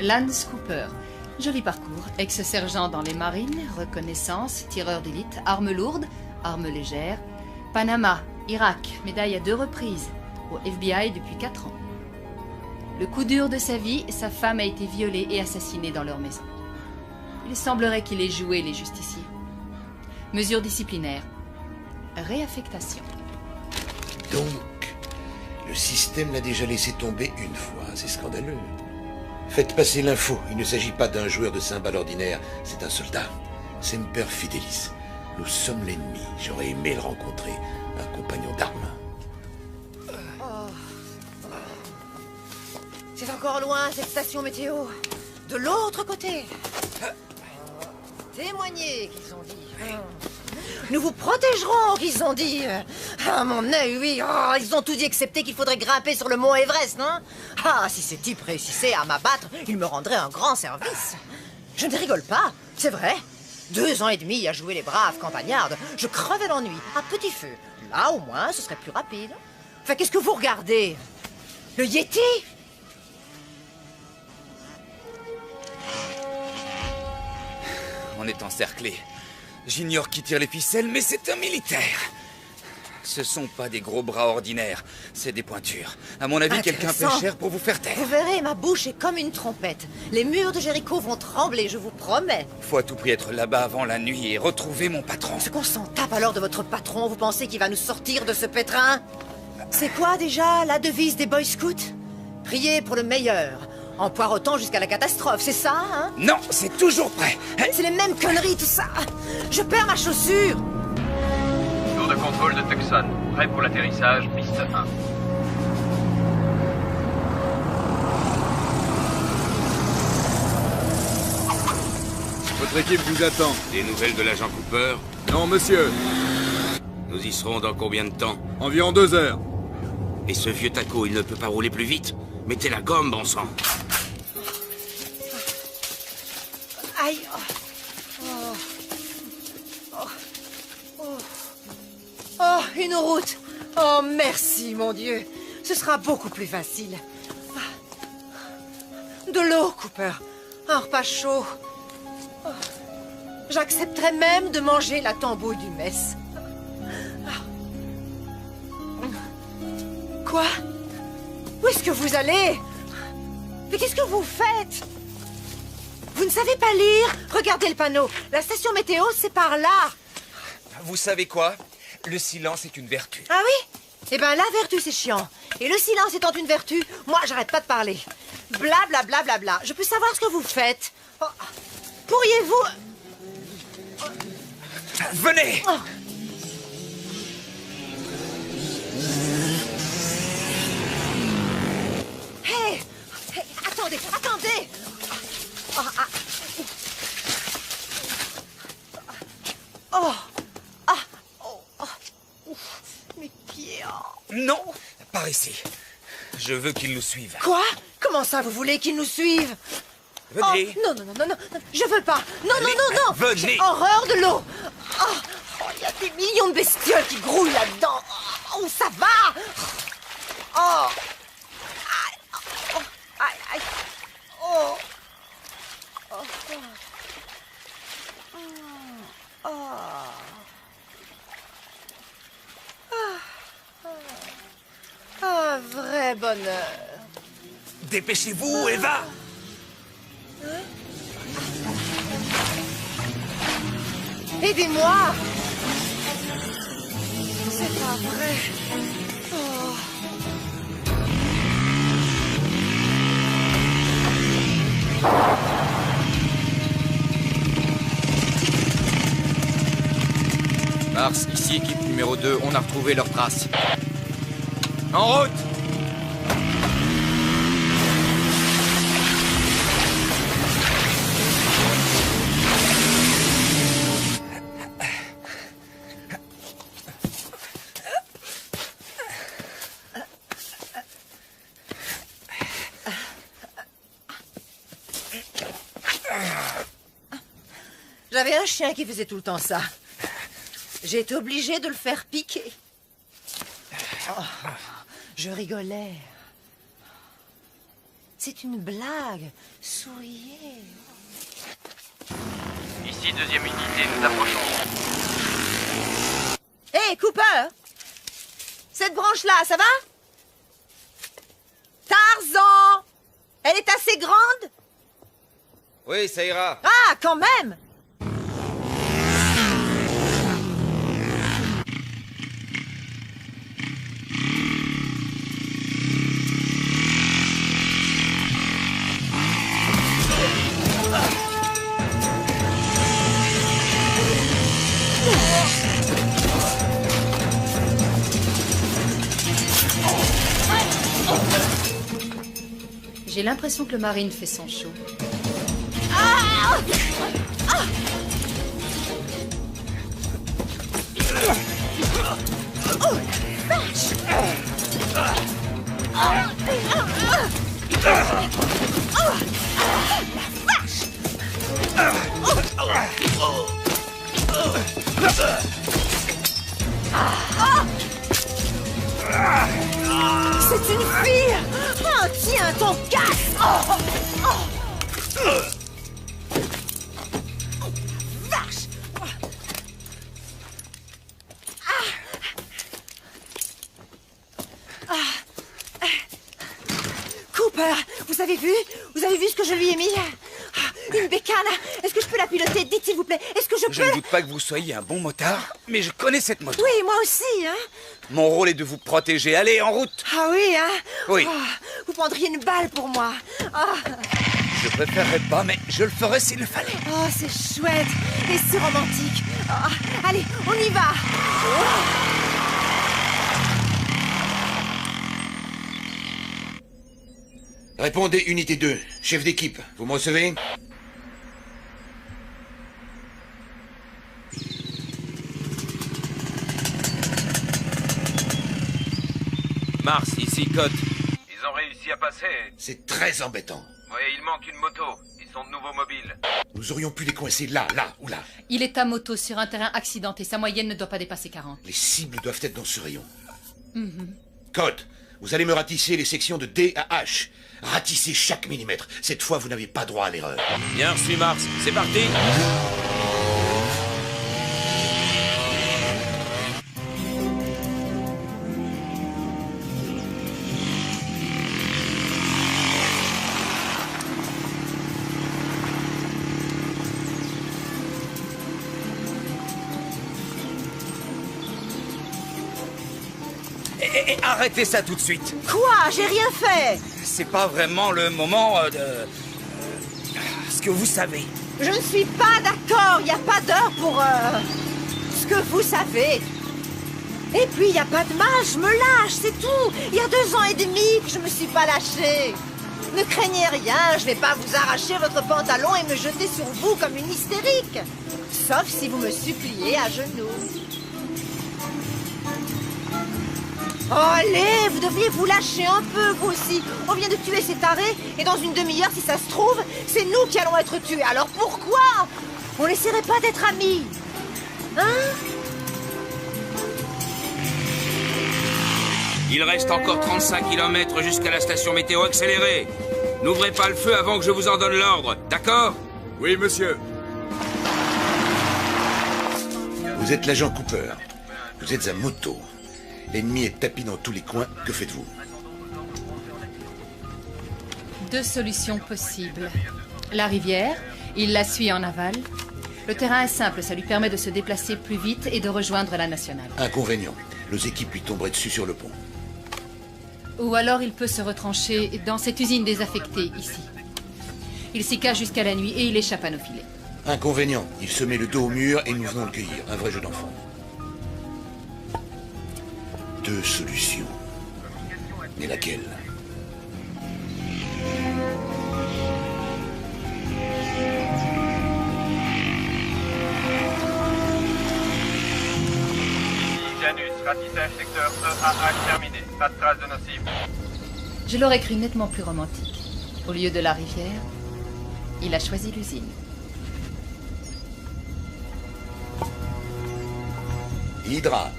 Lance Cooper. Joli parcours. Ex-sergent dans les marines, reconnaissance, tireur d'élite, armes lourdes, armes légères. Panama, Irak, médaille à 2 reprises. Au FBI depuis 4 ans. Le coup dur de sa vie, sa femme a été violée et assassinée dans leur maison. Il semblerait qu'il ait joué les justiciers. Mesures disciplinaires. Réaffectation. Donc, le système l'a déjà laissé tomber une fois. C'est scandaleux. Faites passer l'info. Il ne s'agit pas d'un joueur de cymbales ordinaire. C'est un soldat. Semper Fidelis. Nous sommes l'ennemi. J'aurais aimé le rencontrer. Un compagnon d'armes. C'est encore loin, cette station météo. De l'autre côté. Témoignez, qu'ils ont dit. Nous vous protégerons, qu'ils ont dit. Ah, mon œil, oui. Oh, ils ont tout dit excepté qu'il faudrait grimper sur le mont Everest, non? Ah, si ces types réussissaient à m'abattre, ils me rendraient un grand service. Je ne rigole pas, c'est vrai. 2 ans et demi à jouer les braves campagnardes, je crevais l'ennui, à petit feu. Là, au moins, ce serait plus rapide. Enfin, qu'est-ce que vous regardez? Le Yeti? On est encerclé. J'ignore qui tire les ficelles, mais c'est un militaire. Ce sont pas des gros bras ordinaires, c'est des pointures. À mon avis, quelqu'un paie cher pour vous faire taire. Vous verrez, ma bouche est comme une trompette. Les murs de Jéricho vont trembler, je vous promets. Faut à tout prix être là-bas avant la nuit et retrouver mon patron. Ce qu'on s'en tape alors de votre patron, vous pensez qu'il va nous sortir de ce pétrin? C'est quoi déjà la devise des Boy Scouts? Priez pour le meilleur. En poireautant jusqu'à la catastrophe, c'est ça, hein? Non, c'est toujours prêt. C'est les mêmes conneries, tout ça. Je perds ma chaussure. Tour de contrôle de Tucson. Prêt pour l'atterrissage, piste 1. Votre équipe vous attend. Des nouvelles de l'agent Cooper? Non, monsieur. Nous y serons dans combien de temps? Environ 2 heures. Et ce vieux taco, il ne peut pas rouler plus vite? Mettez la gomme, bon sang. Aïe. une route. Oh, merci, mon Dieu. Ce sera beaucoup plus facile. De l'eau, Cooper. Un repas chaud. Oh. J'accepterais même de manger la tambouille du mess. Quoi? Où est-ce que vous allez? Mais qu'est-ce que vous faites? Vous ne savez pas lire? Regardez le panneau. La station météo, c'est par là. Vous savez quoi? Le silence est une vertu. Ah oui? Eh ben, la vertu, c'est chiant. Et le silence étant une vertu, moi, j'arrête pas de parler. Bla, bla, bla, bla, bla. Je peux savoir ce que vous faites? Oh. Pourriez-vous... Venez! Oh. Hey! Hey, attendez, attendez! Oh, ah. Oh! Ah! Oh! Oh! Ouf. Mes pieds! Oh. Non! Par ici. Je veux qu'ils nous suivent. Quoi? Comment ça, vous voulez qu'ils nous suivent? Venez! Oh, non, non, non, non, non! Je veux pas! Non, Allez, non, non, non! venez. J'ai horreur de l'eau! Oh, il y a des millions de bestioles qui grouillent là-dedans! Oh, ça va! Oh! Aïe! Oh! Aïe! Aïe! Oh! Oh! Oh! Un vrai bonheur! Dépêchez-vous, Eva! Aidez-moi! C'est pas vrai. Oh. Mars, ici équipe numéro 2, on a retrouvé leurs traces. En route! J'avais un chien qui faisait tout le temps ça. J'ai été obligée de le faire piquer. Oh, je rigolais. C'est une blague. Souriez. Ici, deuxième unité, nous approchons. Hé, Cooper! Cette branche-là, ça va? Tarzan! Elle est assez grande? Oui, ça ira. Ah, quand même! J'ai l'impression que le Marine fait son show. Ah! Ah! Oh, vache! C'est une fille! Oh, tiens, ton casse! Vache! Cooper, vous avez vu? Vous avez vu ce que je lui ai mis? Une bécane! Est-ce que je peux la piloter? Dites s'il vous plaît, est-ce que je peux... Je ne doute pas que vous soyez un bon motard, mais je connais cette moto. Oui, moi aussi, hein? Mon rôle est de vous protéger. Allez, en route! Ah oui, hein? Oui. Oh, vous prendriez une balle pour moi. Oh, Je préférerais pas, mais je le ferais s'il le fallait. oh c'est chouette et si romantique. Oh, allez, on y va. Répondez, unité 2. Chef d'équipe, vous me recevez? Mars, ici, Cote. Ils ont réussi à passer. C'est très embêtant. Oui, il manque une moto. Ils sont de nouveaux mobiles. Nous aurions pu les coincer là ou là. Il est à moto sur un terrain accidenté. Sa moyenne ne doit pas dépasser 40. Les cibles doivent être dans ce rayon. Mhm. Code, vous allez me ratisser les sections de D à H. Ratissez chaque millimètre. Cette fois, vous n'avez pas droit à l'erreur. Bien reçu, Mars. C'est parti. Arrêtez ça tout de suite. Quoi? J'ai rien fait. C'est pas vraiment le moment de... ce que vous savez. Je ne suis pas d'accord. Il n'y a pas d'heure pour... ce que vous savez. Et puis, il n'y a pas de mal. Je me lâche, c'est tout. Il y a 2 ans et demi que je me suis pas lâchée. Ne craignez rien. Je vais pas vous arracher votre pantalon et me jeter sur vous comme une hystérique. Sauf si vous me suppliez à genoux. Oh, allez, vous devriez vous lâcher un peu, vous aussi. On vient de tuer ces tarés, et dans une demi-heure, si ça se trouve, c'est nous qui allons être tués. Alors pourquoi on n'essaierait pas d'être amis? Hein? Il reste encore 35 km jusqu'à la station météo accélérée. N'ouvrez pas le feu avant que je vous en donne l'ordre, d'accord? Oui, monsieur. Vous êtes l'agent Cooper. Vous êtes à moto. L'ennemi est tapis dans tous les coins. Que faites-vous? 2 solutions possibles. La rivière, il la suit en aval. Le terrain est simple, ça lui permet de se déplacer plus vite et de rejoindre la nationale. Inconvénient. Nos équipes lui tomberaient dessus sur le pont. Ou alors il peut se retrancher dans cette usine désaffectée, ici. Il s'y cache jusqu'à la nuit et il échappe à nos filets. Inconvénient. Il se met le dos au mur et nous venons le cueillir. Un vrai jeu d'enfant. 2 solutions. Mais laquelle? Janus, ratissage secteur EAH terminé. Pas de traces de nos cibles. Je l'aurais cru nettement plus romantique. Au lieu de la rivière, il a choisi l'usine. Hydra.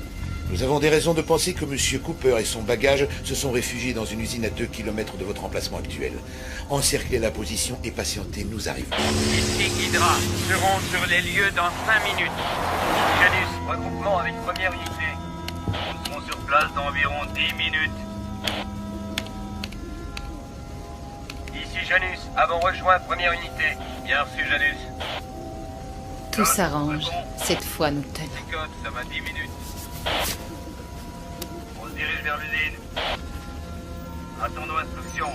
Nous avons des raisons de penser que M. Cooper et son bagage se sont réfugiés dans une usine à 2 km de votre emplacement actuel. Encerclez la position et patientez, nous arrivons. Ici Hydra, serons sur les lieux dans 5 minutes. Janus, regroupement avec première unité. Nous serons sur place dans environ 10 minutes. Ici Janus, avons rejoint première unité. Bien reçu Janus. Tout s'arrange. Cette fois, nous tenons. Code, ça va 10 minutes. On se dirige vers l'usine. Attendons instruction.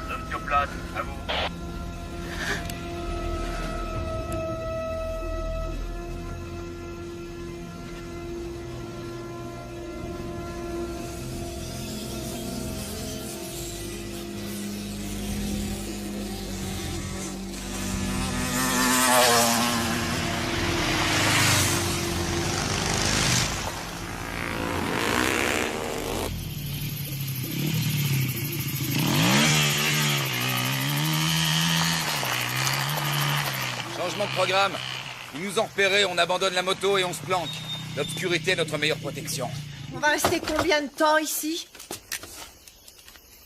Nous sommes sur place, à vous. Changement de programme. Ils nous ont repérés, on abandonne la moto et on se planque. L'obscurité est notre meilleure protection. On va rester combien de temps ici?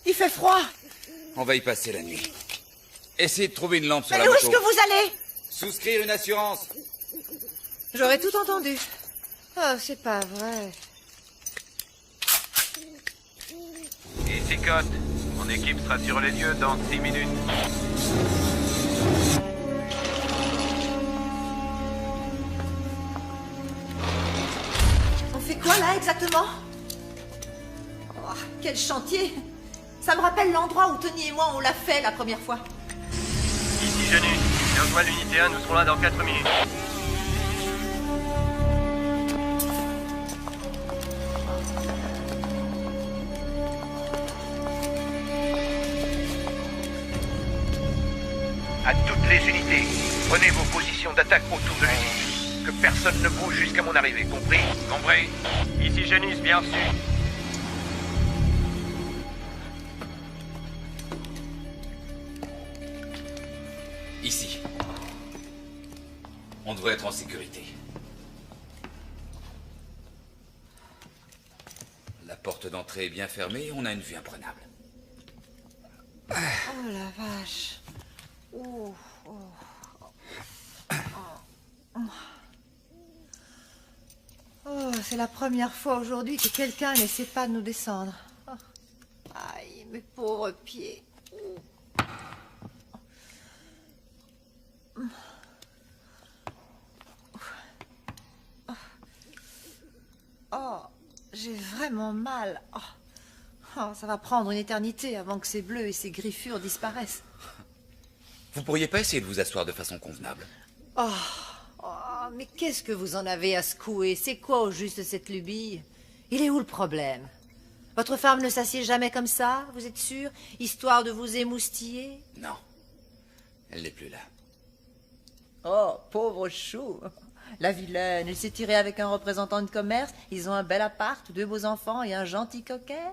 Il fait froid. On va y passer la nuit. Essayez de trouver une lampe sur Mais la où moto. est-ce que vous allez? Souscrire une assurance. J'aurais tout entendu. Oh, c'est pas vrai. Ici Code. Mon équipe sera sur les lieux dans 6 minutes. On fait quoi là exactement? Oh, quel chantier! Ça me rappelle l'endroit où Tony et moi on l'a fait la première fois. Ici Janus, j'ai rejoint l'unité 1, nous serons là dans 4 minutes. À toutes les unités, prenez vos positions d'attaque autour de l'usine. Que personne ne bouge jusqu'à mon arrivée, compris? Compris. Ici Janus, bien reçu. On devrait être en sécurité. La porte d'entrée est bien fermée et on a une vue imprenable. Oh la vache. Oh, c'est la première fois aujourd'hui que quelqu'un n'essaie pas de nous descendre. Oh. Aïe, mes pauvres pieds. Oh, j'ai vraiment mal. Oh, ça va prendre une éternité avant que ces bleus et ces griffures disparaissent. Vous pourriez pas essayer de vous asseoir de façon convenable? Oh, mais qu'est-ce que vous en avez à secouer? C'est quoi au juste cette lubie? Il est où le problème? Votre femme ne s'assied jamais comme ça, vous êtes sûr? Histoire de vous émoustiller? Non. Elle n'est plus là. Oh, pauvre chou. La vilaine, elle s'est tirée avec un représentant de commerce. Ils ont un bel appart, 2 beaux enfants et un gentil coquet.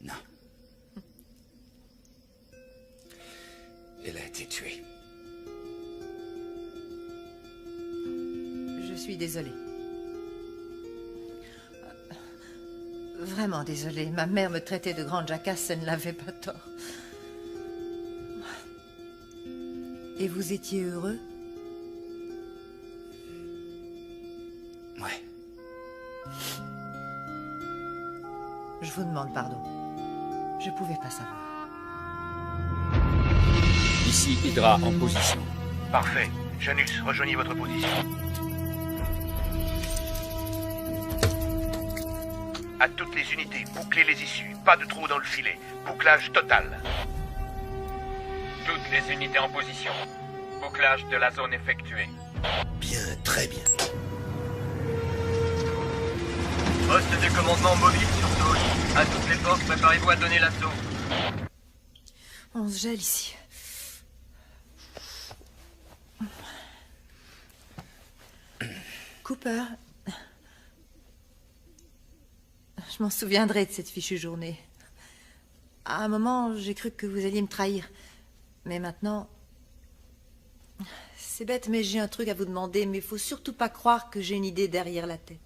Non. Elle a été tuée. Je suis désolée. Vraiment désolée. Ma mère me traitait de grande jacasse, elle ne l'avait pas tort. Et vous étiez heureux? Ouais. Je vous demande pardon. Je pouvais pas savoir. Ici, Hydra en position. Parfait. Janus, rejoignez votre position. À toutes les unités, bouclez les issues. Pas de trou dans le filet. Bouclage total. Toutes les unités en position. Bouclage de la zone effectué. Bien, très bien. Poste de commandement mobile sur Dole. À toutes les forces, préparez-vous à donner l'assaut. On se gèle ici. Cooper, je m'en souviendrai de cette fichue journée. À un moment, j'ai cru que vous alliez me trahir. Mais maintenant... C'est bête, mais j'ai un truc à vous demander, mais il faut surtout pas croire que j'ai une idée derrière la tête.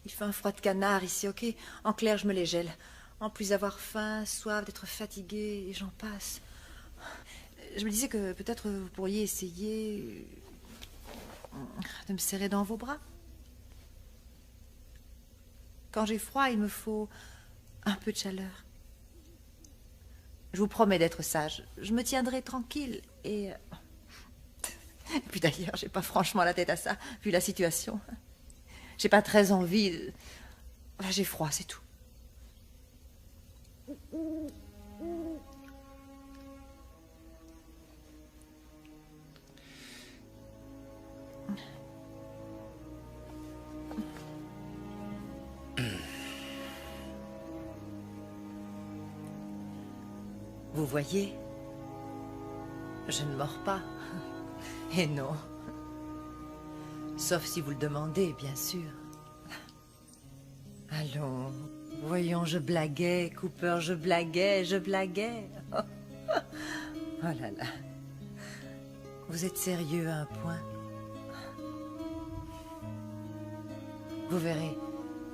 Il fait un froid de canard ici, ok? En clair, je me les gèle. En plus d'avoir faim, soif, d'être fatiguée, et j'en passe. Je me disais que peut-être vous pourriez essayer de me serrer dans vos bras. Quand j'ai froid, il me faut un peu de chaleur. Je vous promets d'être sage. Je me tiendrai tranquille et puis d'ailleurs, j'ai pas franchement la tête à ça, vu la situation. J'ai pas très envie de... J'ai froid, c'est tout. Vous voyez, je ne mords pas. Et non. Sauf si vous le demandez, bien sûr. Allons, voyons, je blaguais, Cooper, je blaguais. Oh là là. Vous êtes sérieux à un point? Vous verrez,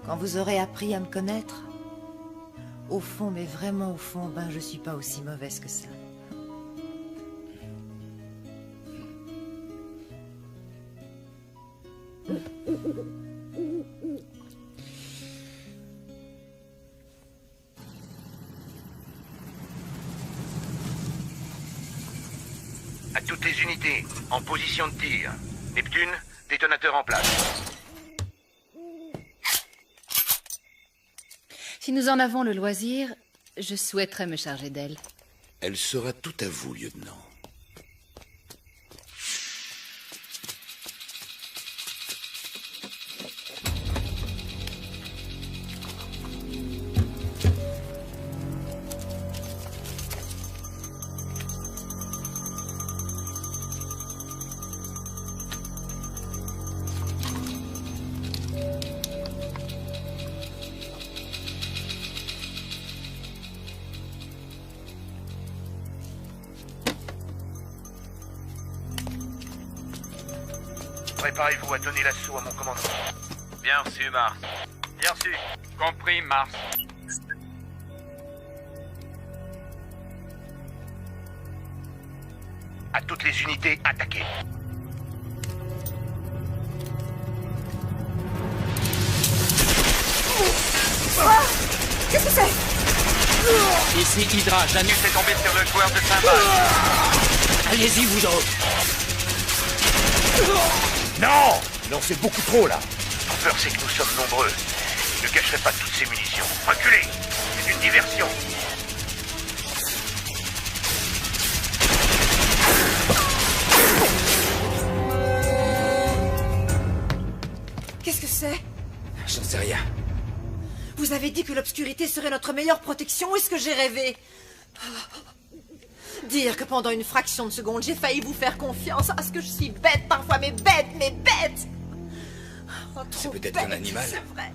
quand vous aurez appris à me connaître, au fond, mais vraiment au fond, ben je suis pas aussi mauvaise que ça. À toutes les unités, en position de tir. Neptune, détonateur en place. Si nous en avons le loisir, je souhaiterais me charger d'elle. Elle sera tout à vous, lieutenant. préparez-vous à donner l'assaut à mon commandement. Bien reçu, Mars. Bien reçu. Compris, Mars. À toutes les unités, attaquez. Qu'est-ce que c'est? Ici Hydra, Janus est tombé sur le joueur de cymbales. Allez-y, vous autres. Non! Non, c'est beaucoup trop, là. La peur, c'est que nous sommes nombreux. Je ne cacherai pas toutes ces munitions. Reculez! C'est une diversion. Qu'est-ce que c'est? J'en sais rien. Vous avez dit que l'obscurité serait notre meilleure protection, ou est-ce que j'ai rêvé? Dire que pendant une fraction de seconde, j'ai failli vous faire confiance. Ah, ce que je suis bête parfois, mais bête, mais bête! Oh, c'est peut-être un animal. C'est vrai.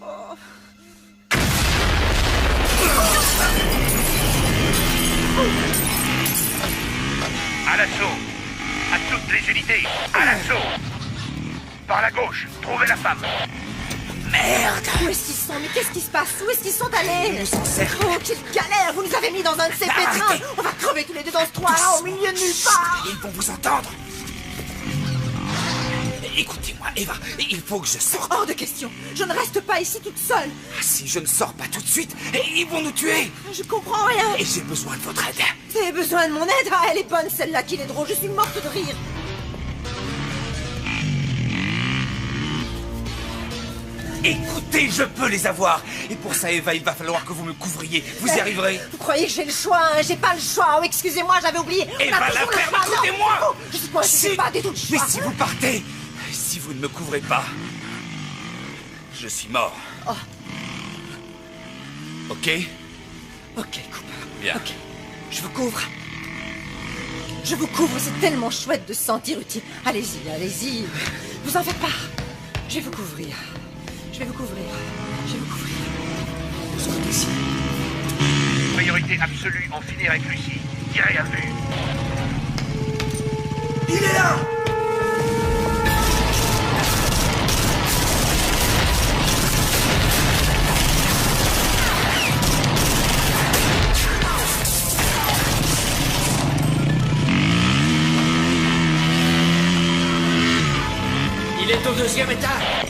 Oh. À l'assaut! À toutes les unités! À l'assaut! Par la gauche, trouvez la femme! Merde! Où est-ce qu'ils sont? Mais qu'est-ce qui se passe? Où est-ce qu'ils sont allés? Oh, quelle galère! Vous nous avez mis dans un de ces pétrins! On va crever tous les deux dans ce trou-là, au milieu de nulle part! Ils vont vous entendre! Écoutez-moi, Eva, il faut que je sorte. Hors de question! Je ne reste pas ici toute seule! Si je ne sors pas tout de suite, ils vont nous tuer! Je comprends rien! Et j'ai besoin de votre aide. Vous avez besoin de mon aide? Ah, elle est bonne celle-là, qu'il est drôle, je suis morte de rire! Écoutez, je peux les avoir. Et pour ça, Eva, il va falloir que vous me couvriez. Vous y arriverez. Vous croyez que j'ai le choix, hein? J'ai pas le choix. Oh, excusez-moi, j'avais oublié. Eva, la ferme, écoutez-moi. Je suis coincée, j'ai pas du tout le choix. Mais si vous partez, si vous ne me couvrez pas, je suis mort. Oh. Ok? Ok, Cooper. Bien. Ok. Je vous couvre. Je vous couvre, c'est tellement chouette de se sentir utile. Allez-y, allez-y. Vous en faites pas. Je vais vous couvrir. Je vais vous couvrir. Je vais vous couvrir. Vous sortez d'ici. Priorité absolue, en finir avec Lucie. Tirez à vue. Il est là! Il est au 2e étage.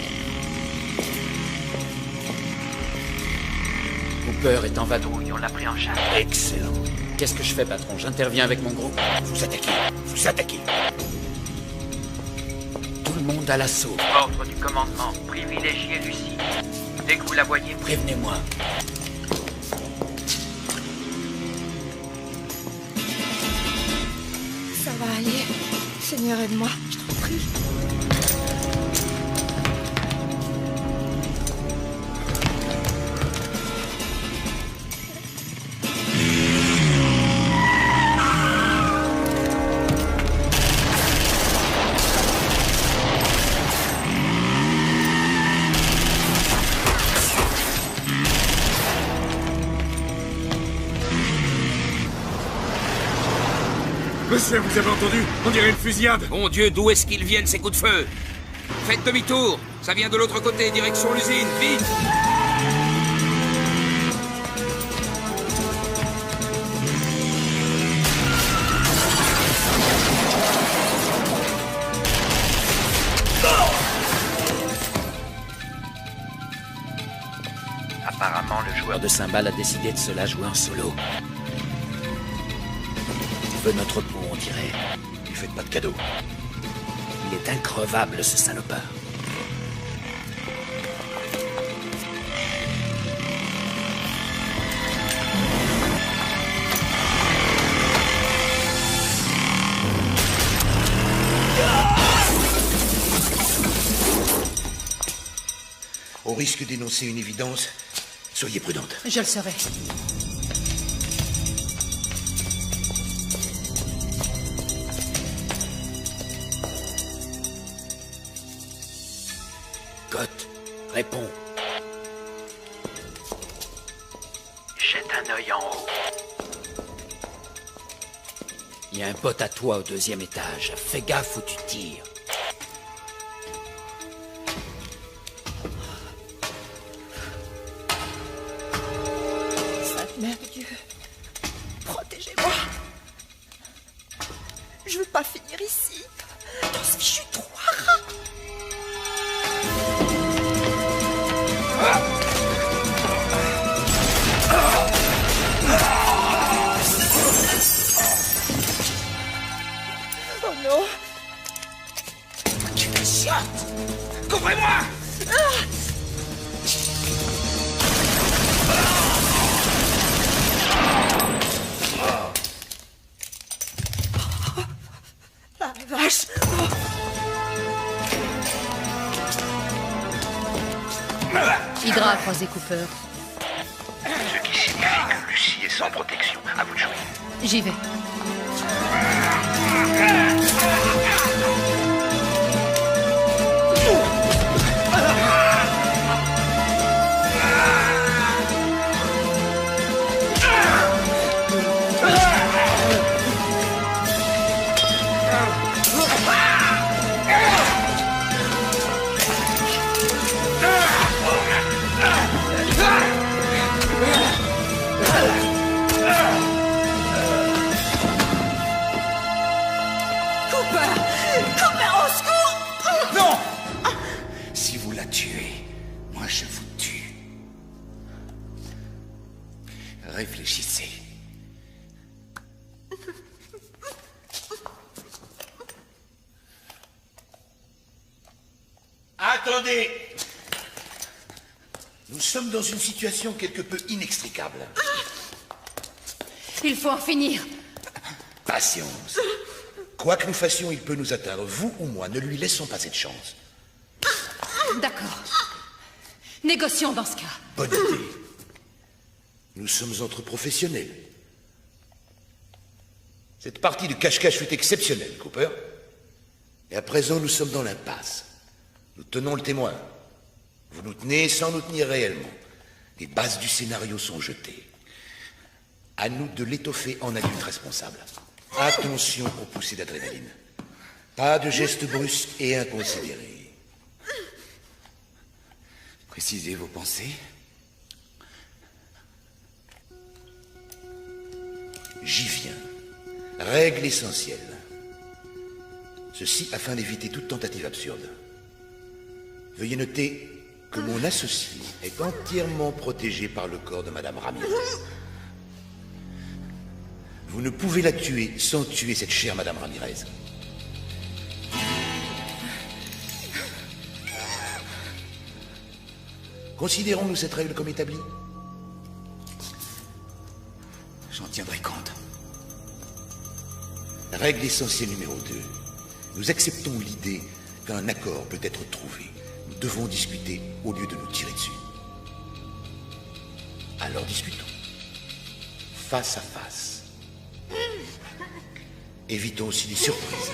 Cooper est en vadrouille, on l'a pris en charge. Excellent. Qu'est-ce que je fais, patron? J'interviens avec mon groupe. Vous attaquez. Vous attaquez. Tout le monde à l'assaut. Ordre du commandement, privilégiez Lucie. Dès que vous la voyez, prévenez-moi. Ça va aller. Seigneur, aide-moi. Je t'en prie. Monsieur, vous avez entendu? On dirait une fusillade. Mon Dieu, d'où est-ce qu'ils viennent, ces coups de feu? Faites demi-tour. Ça vient de l'autre côté, direction l'usine. Vite! Apparemment, le joueur de cymbales a décidé de se la jouer en solo. Il veut notre peau, on dirait. Lui faites pas de cadeau. Il est increvable, ce salopard. Au risque d'énoncer une évidence, soyez prudente. Je le serai. Scott, réponds. Jette un œil en haut. Il y a un pote à toi au 2e étage. Fais gaffe où tu tires. Sainte Mère de Dieu, protégez-moi. Je veux pas finir ici, dans ce fichu trou à rats. Oh non! Tu me chiottes! Couvrez-moi! La vache! Hydra a croisé Cooper. Ce qui signifie que Lucie est sans protection. À vous de jouer. J'y vais. Non! Si vous la tuez, moi je vous tue. Réfléchissez. Attendez! Nous sommes dans une situation quelque peu inextricable. Il faut en finir. Patience. Quoi que nous fassions, il peut nous atteindre. Vous ou moi, ne lui laissons pas cette chance. D'accord. Négocions dans ce cas. Bonne idée. Nous sommes entre professionnels. Cette partie de cache-cache fut exceptionnelle, Cooper. Et à présent, nous sommes dans l'impasse. Nous tenons le témoin. Vous nous tenez sans nous tenir réellement. Les bases du scénario sont jetées. À nous de l'étoffer en adulte responsable. Attention aux poussées d'adrénaline. Pas de gestes brusques et inconsidérés. Précisez vos pensées. J'y viens. Règle essentielle. Ceci afin d'éviter toute tentative absurde. Veuillez noter que mon associé est entièrement protégé par le corps de Madame Ramirez. Vous ne pouvez la tuer sans tuer cette chère Madame Ramirez. Considérons-nous cette règle comme établie? J'en tiendrai compte. Règle essentielle numéro 2. Nous acceptons l'idée qu'un accord peut être trouvé. Nous devons discuter au lieu de nous tirer dessus. Alors discutons. Face à face. Évitons aussi les surprises.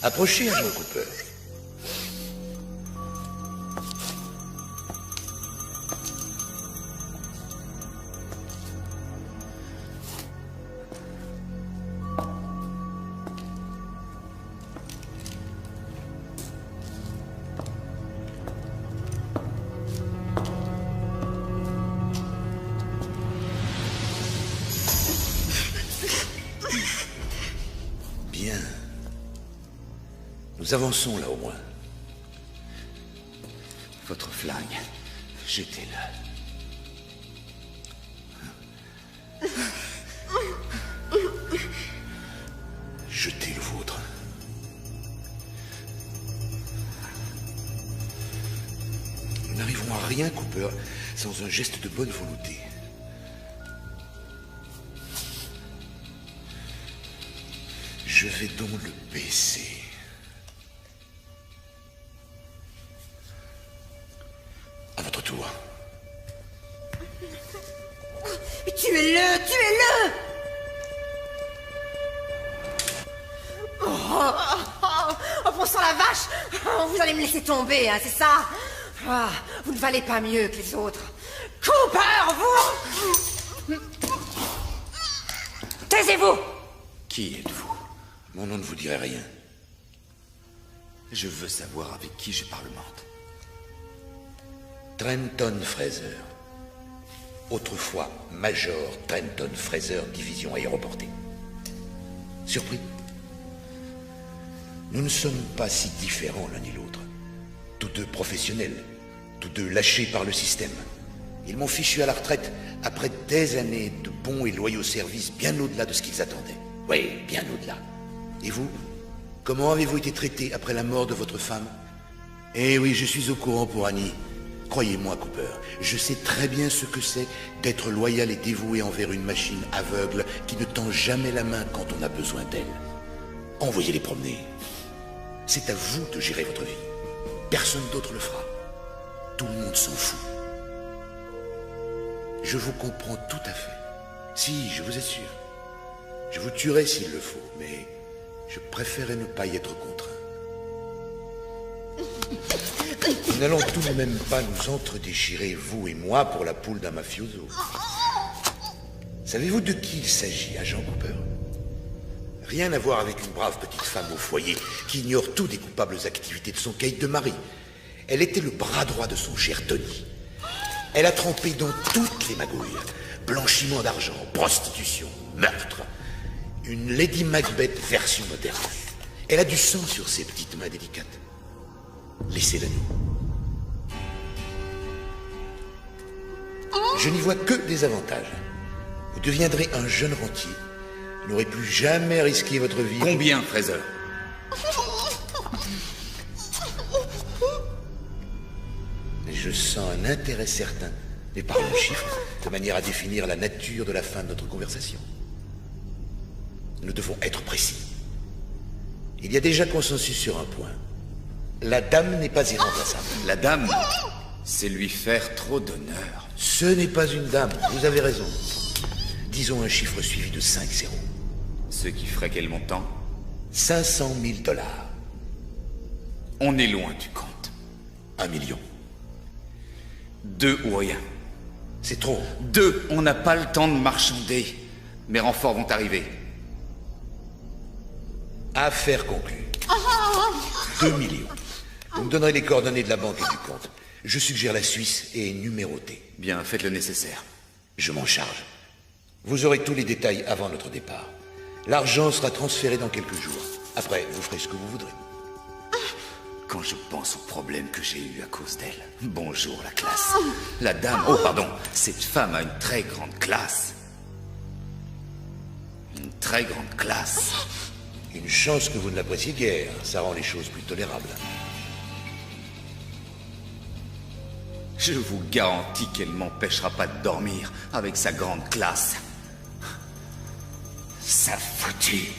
Approchez, agent Cooper. Bien. Nous avançons là au moins. Votre flingue, jetez-le. Jetez le vôtre. Nous n'arriverons à rien, Cooper, sans un geste de bonne volonté. Je vais donc le baisser. À votre tour. Tuez-le! Tuez-le! Oh, bon sang la vache! Oh, vous allez me laisser tomber, hein, c'est ça? Ah, vous ne valez pas mieux que les autres. Cooper, vous! Taisez-vous! Qui êtes-vous? Mon nom ne vous dirait rien. Je veux savoir avec qui je parlemente. Trenton Fraser. Autrefois Major Trenton Fraser, division aéroportée. Surpris? Nous ne sommes pas si différents l'un et l'autre. Tous deux professionnels, tous deux lâchés par le système. Ils m'ont fichu à la retraite après des années de bons et loyaux services bien au-delà de ce qu'ils attendaient. Oui, bien au-delà. Et vous? Comment avez-vous été traité après la mort de votre femme? Eh oui, je suis au courant pour Annie. Croyez-moi, Cooper, je sais très bien ce que c'est d'être loyal et dévoué envers une machine aveugle qui ne tend jamais la main quand on a besoin d'elle. Envoyez-les promener. C'est à vous de gérer votre vie. Personne d'autre le fera. Tout le monde s'en fout. Je vous comprends tout à fait. Si, je vous assure. Je vous tuerai s'il le faut, mais je préférerais ne pas y être contraint. Nous n'allons tout de même pas nous entre-déchirer, vous et moi, pour la poule d'un mafioso. Savez-vous de qui il s'agit, agent Cooper? Rien à voir avec une brave petite femme au foyer qui ignore tout des coupables activités de son caïd de mari. Elle était le bras droit de son cher Tony. Elle a trempé dans toutes les magouilles. Blanchiment d'argent, prostitution, meurtre. Une Lady Macbeth version moderne. Elle a du sang sur ses petites mains délicates. Laissez-la nous. Je n'y vois que des avantages. Vous deviendrez un jeune rentier. Vous n'aurez plus jamais risqué votre vie. Combien, Fraser? Je sens un intérêt certain, mais par un chiffre, de manière à définir la nature de la fin de notre conversation. Nous devons être précis. Il y a déjà consensus sur un point. La dame n'est pas irremplaçable. La dame, c'est lui faire trop d'honneur. Ce n'est pas une dame, vous avez raison. Disons un chiffre suivi de 5 zéros. Ce qui ferait quel montant? 500 000 $. On est loin du compte. 1 million. 2 ou rien. C'est trop. 2, on n'a pas le temps de marchander. Mes renforts vont arriver. Affaire conclue. 2 millions. Vous me donnerez les coordonnées de la banque et du compte. Je suggère la Suisse et numérotée. Bien, faites le nécessaire. Je m'en charge. Vous aurez tous les détails avant notre départ. L'argent sera transféré dans quelques jours. Après, vous ferez ce que vous voudrez. Quand je pense aux problèmes que j'ai eus à cause d'elle. Bonjour, la classe. La dame... Oh, pardon. Cette femme a une très grande classe. Une très grande classe. Une chance que vous ne l'appréciez guère. Ça rend les choses plus tolérables. Je vous garantis qu'elle m'empêchera pas de dormir avec sa grande classe. Sa foutue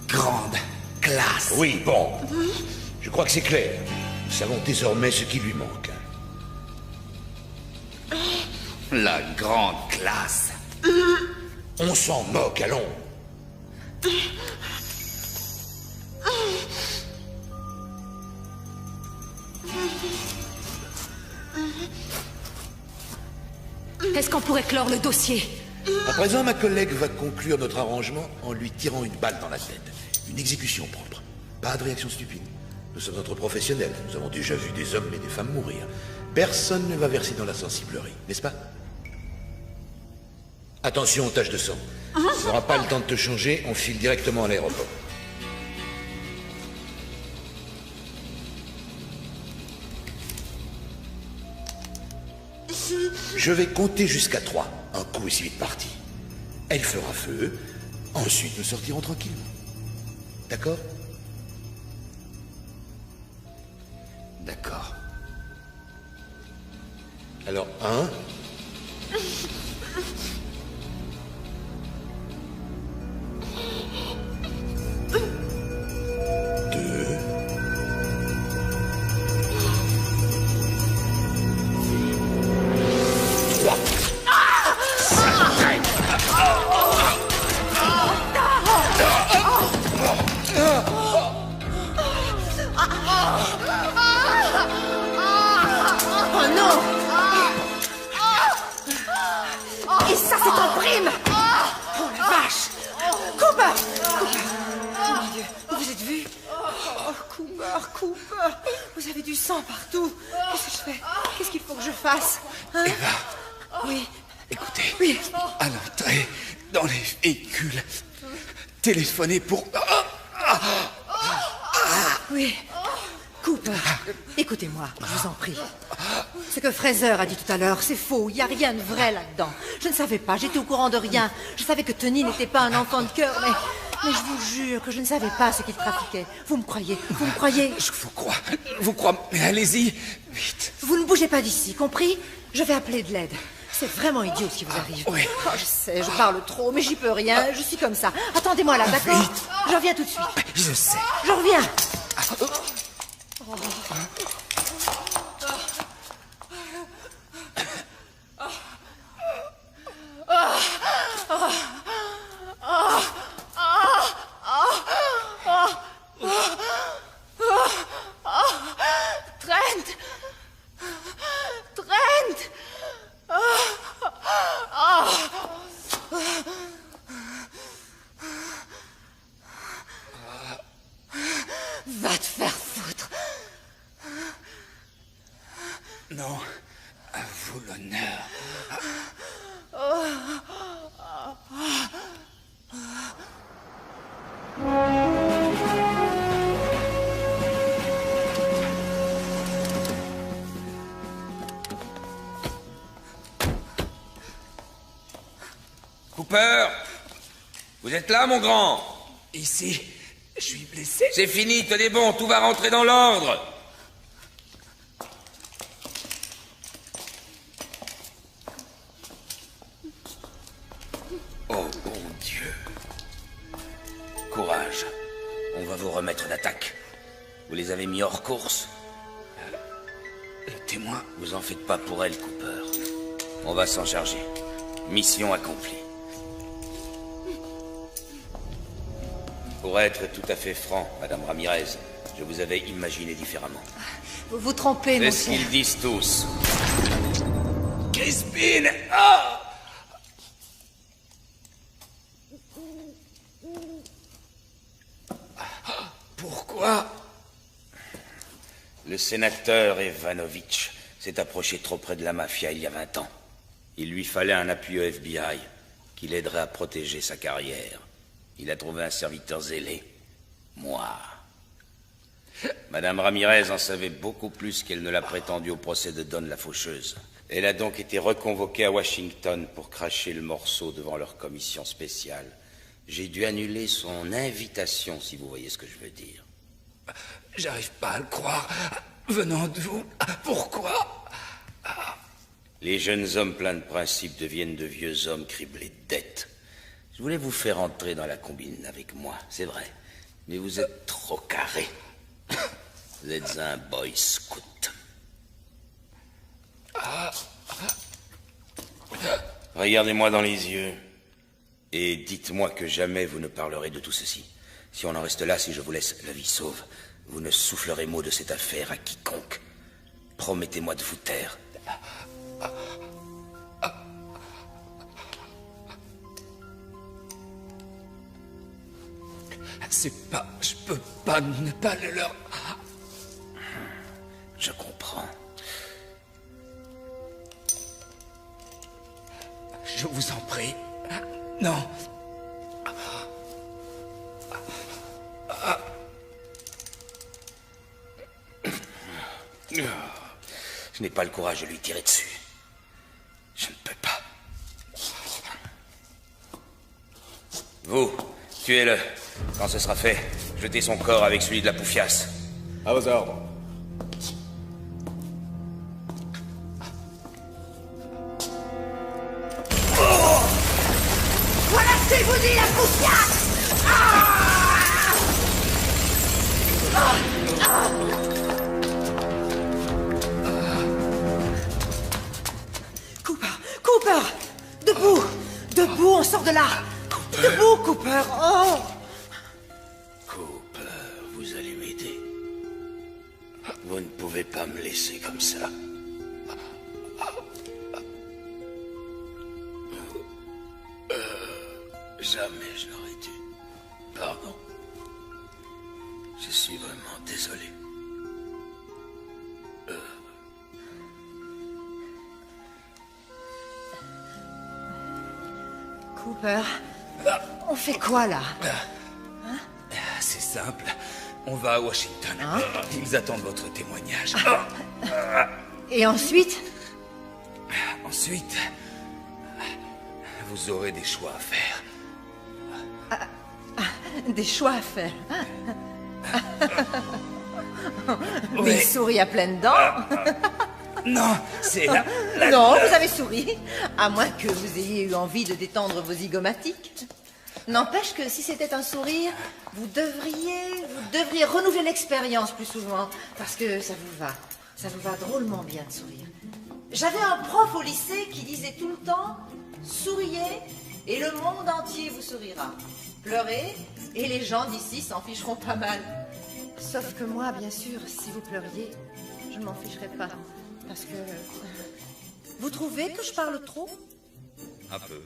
grande classe. Oui, bon. Je crois que c'est clair. Nous savons désormais ce qui lui manque. La grande classe. On s'en moque, allons. Est-ce qu'on pourrait clore le dossier? À présent, ma collègue va conclure notre arrangement en lui tirant une balle dans la tête. Une exécution propre. Pas de réaction stupide. Nous sommes entre professionnels. Nous avons déjà vu des hommes et des femmes mourir. Personne ne va verser dans la sensiblerie, n'est-ce pas? Attention aux taches de sang. Tu n'auras pas le temps de te changer, on file directement à l'aéroport. Je vais compter jusqu'à 3. Un coup est si vite parti. Elle fera feu. Ensuite, nous sortirons tranquillement. D'accord? D'accord. Alors, 1... Oh non! Et ça, c'est en prime! Oh la vache! Cooper! Oh mon Dieu, vous êtes vu? Oh, Cooper, vous avez du sang partout. Qu'est-ce que je fais? Qu'est-ce qu'il faut que je fasse? Hein? Eva. Oui. Écoutez, oui. À l'entrée, dans les véhicules, téléphonez pour... Oui. Cooper, écoutez-moi, je vous en prie. Ce que Fraser a dit tout à l'heure, c'est faux. Il n'y a rien de vrai là-dedans. Je ne savais pas, j'étais au courant de rien. Je savais que Tony n'était pas un enfant de cœur, mais je vous jure que je ne savais pas ce qu'il trafiquait. Vous me croyez? Vous me croyez? Je vous crois, mais allez-y, vite. Vous ne bougez pas d'ici, compris? Je vais appeler de l'aide. C'est vraiment idiot ce qui vous arrive. Oui. Oh, je sais, je parle trop, mais j'y peux rien. Je suis comme ça. Attendez-moi là, d'accord? Je reviens tout de suite. Je sais. Je reviens. Va te faire foutre. Non, à vous l'honneur. Cooper, vous êtes là, mon grand? Ici, je suis blessé. C'est fini, tenez bon, tout va rentrer dans l'ordre. Oh, bon Dieu. Courage, on va vous remettre d'attaque. Vous les avez mis hors course? Le témoin... Vous en faites pas pour elle, Cooper. On va s'en charger. Mission accomplie. Pour être tout à fait franc, Madame Ramirez, je vous avais imaginé différemment. Vous vous trompez, C'est mon ce cher. qu'ils disent tous. Crispin! Ah! Pourquoi? Le sénateur Evanovitch s'est approché trop près de la mafia il y a 20 ans. Il lui fallait un appui au FBI qui l'aiderait à protéger sa carrière. Il a trouvé un serviteur zélé. Moi. Madame Ramirez en savait beaucoup plus qu'elle ne l'a prétendu au procès de Dawn la faucheuse. Elle a donc été reconvoquée à Washington pour cracher le morceau devant leur commission spéciale. J'ai dû annuler son invitation, si vous voyez ce que je veux dire. J'arrive pas à le croire. Venant de vous, pourquoi? Les jeunes hommes pleins de principes deviennent de vieux hommes criblés de dettes. Je voulais vous faire entrer dans la combine avec moi, c'est vrai. Mais vous êtes trop carré. Vous êtes un boy scout. Regardez-moi dans les yeux. Et dites-moi que jamais vous ne parlerez de tout ceci. Si on en reste là, si je vous laisse la vie sauve, vous ne soufflerez mot de cette affaire à quiconque. Promettez-moi de vous taire. C'est pas... Je peux pas ne pas le leur... Je comprends. Je vous en prie. Non. Je n'ai pas le courage de lui tirer dessus. Je ne peux pas. Vous, tuez-le. Quand ce sera fait, jetez son corps avec celui de la poufiasse. À vos ordres. Voilà ce que je vous dis, la poussière! Cooper! Debout! Debout, on sort de là! Debout, Cooper! Oh! Cooper, vous allez m'aider. Vous ne pouvez pas me laisser comme ça. Jamais je n'aurais dû. Pardon. Je suis vraiment désolé. Cooper, on fait quoi là? C'est simple. On va à Washington. Ils attendent votre témoignage. Et ensuite? Ensuite, vous aurez des choix à faire. Des choix à faire. Oui. Mais il sourit à pleines dents. Non, c'est Non, vous avez souri. À moins que vous ayez eu envie de détendre vos zygomatiques. N'empêche que si c'était un sourire, vous devriez renouveler l'expérience plus souvent. Parce que ça vous va. Ça vous va drôlement bien de sourire. J'avais un prof au lycée qui disait tout le temps « Souriez et le monde entier vous sourira. Pleurez et les gens d'ici s'en ficheront pas mal. » Sauf que moi, bien sûr, si vous pleuriez, je ne m'en ficherais pas. Parce que... Vous trouvez que je parle trop? Un peu.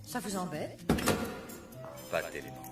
Ça vous embête? Pas tellement.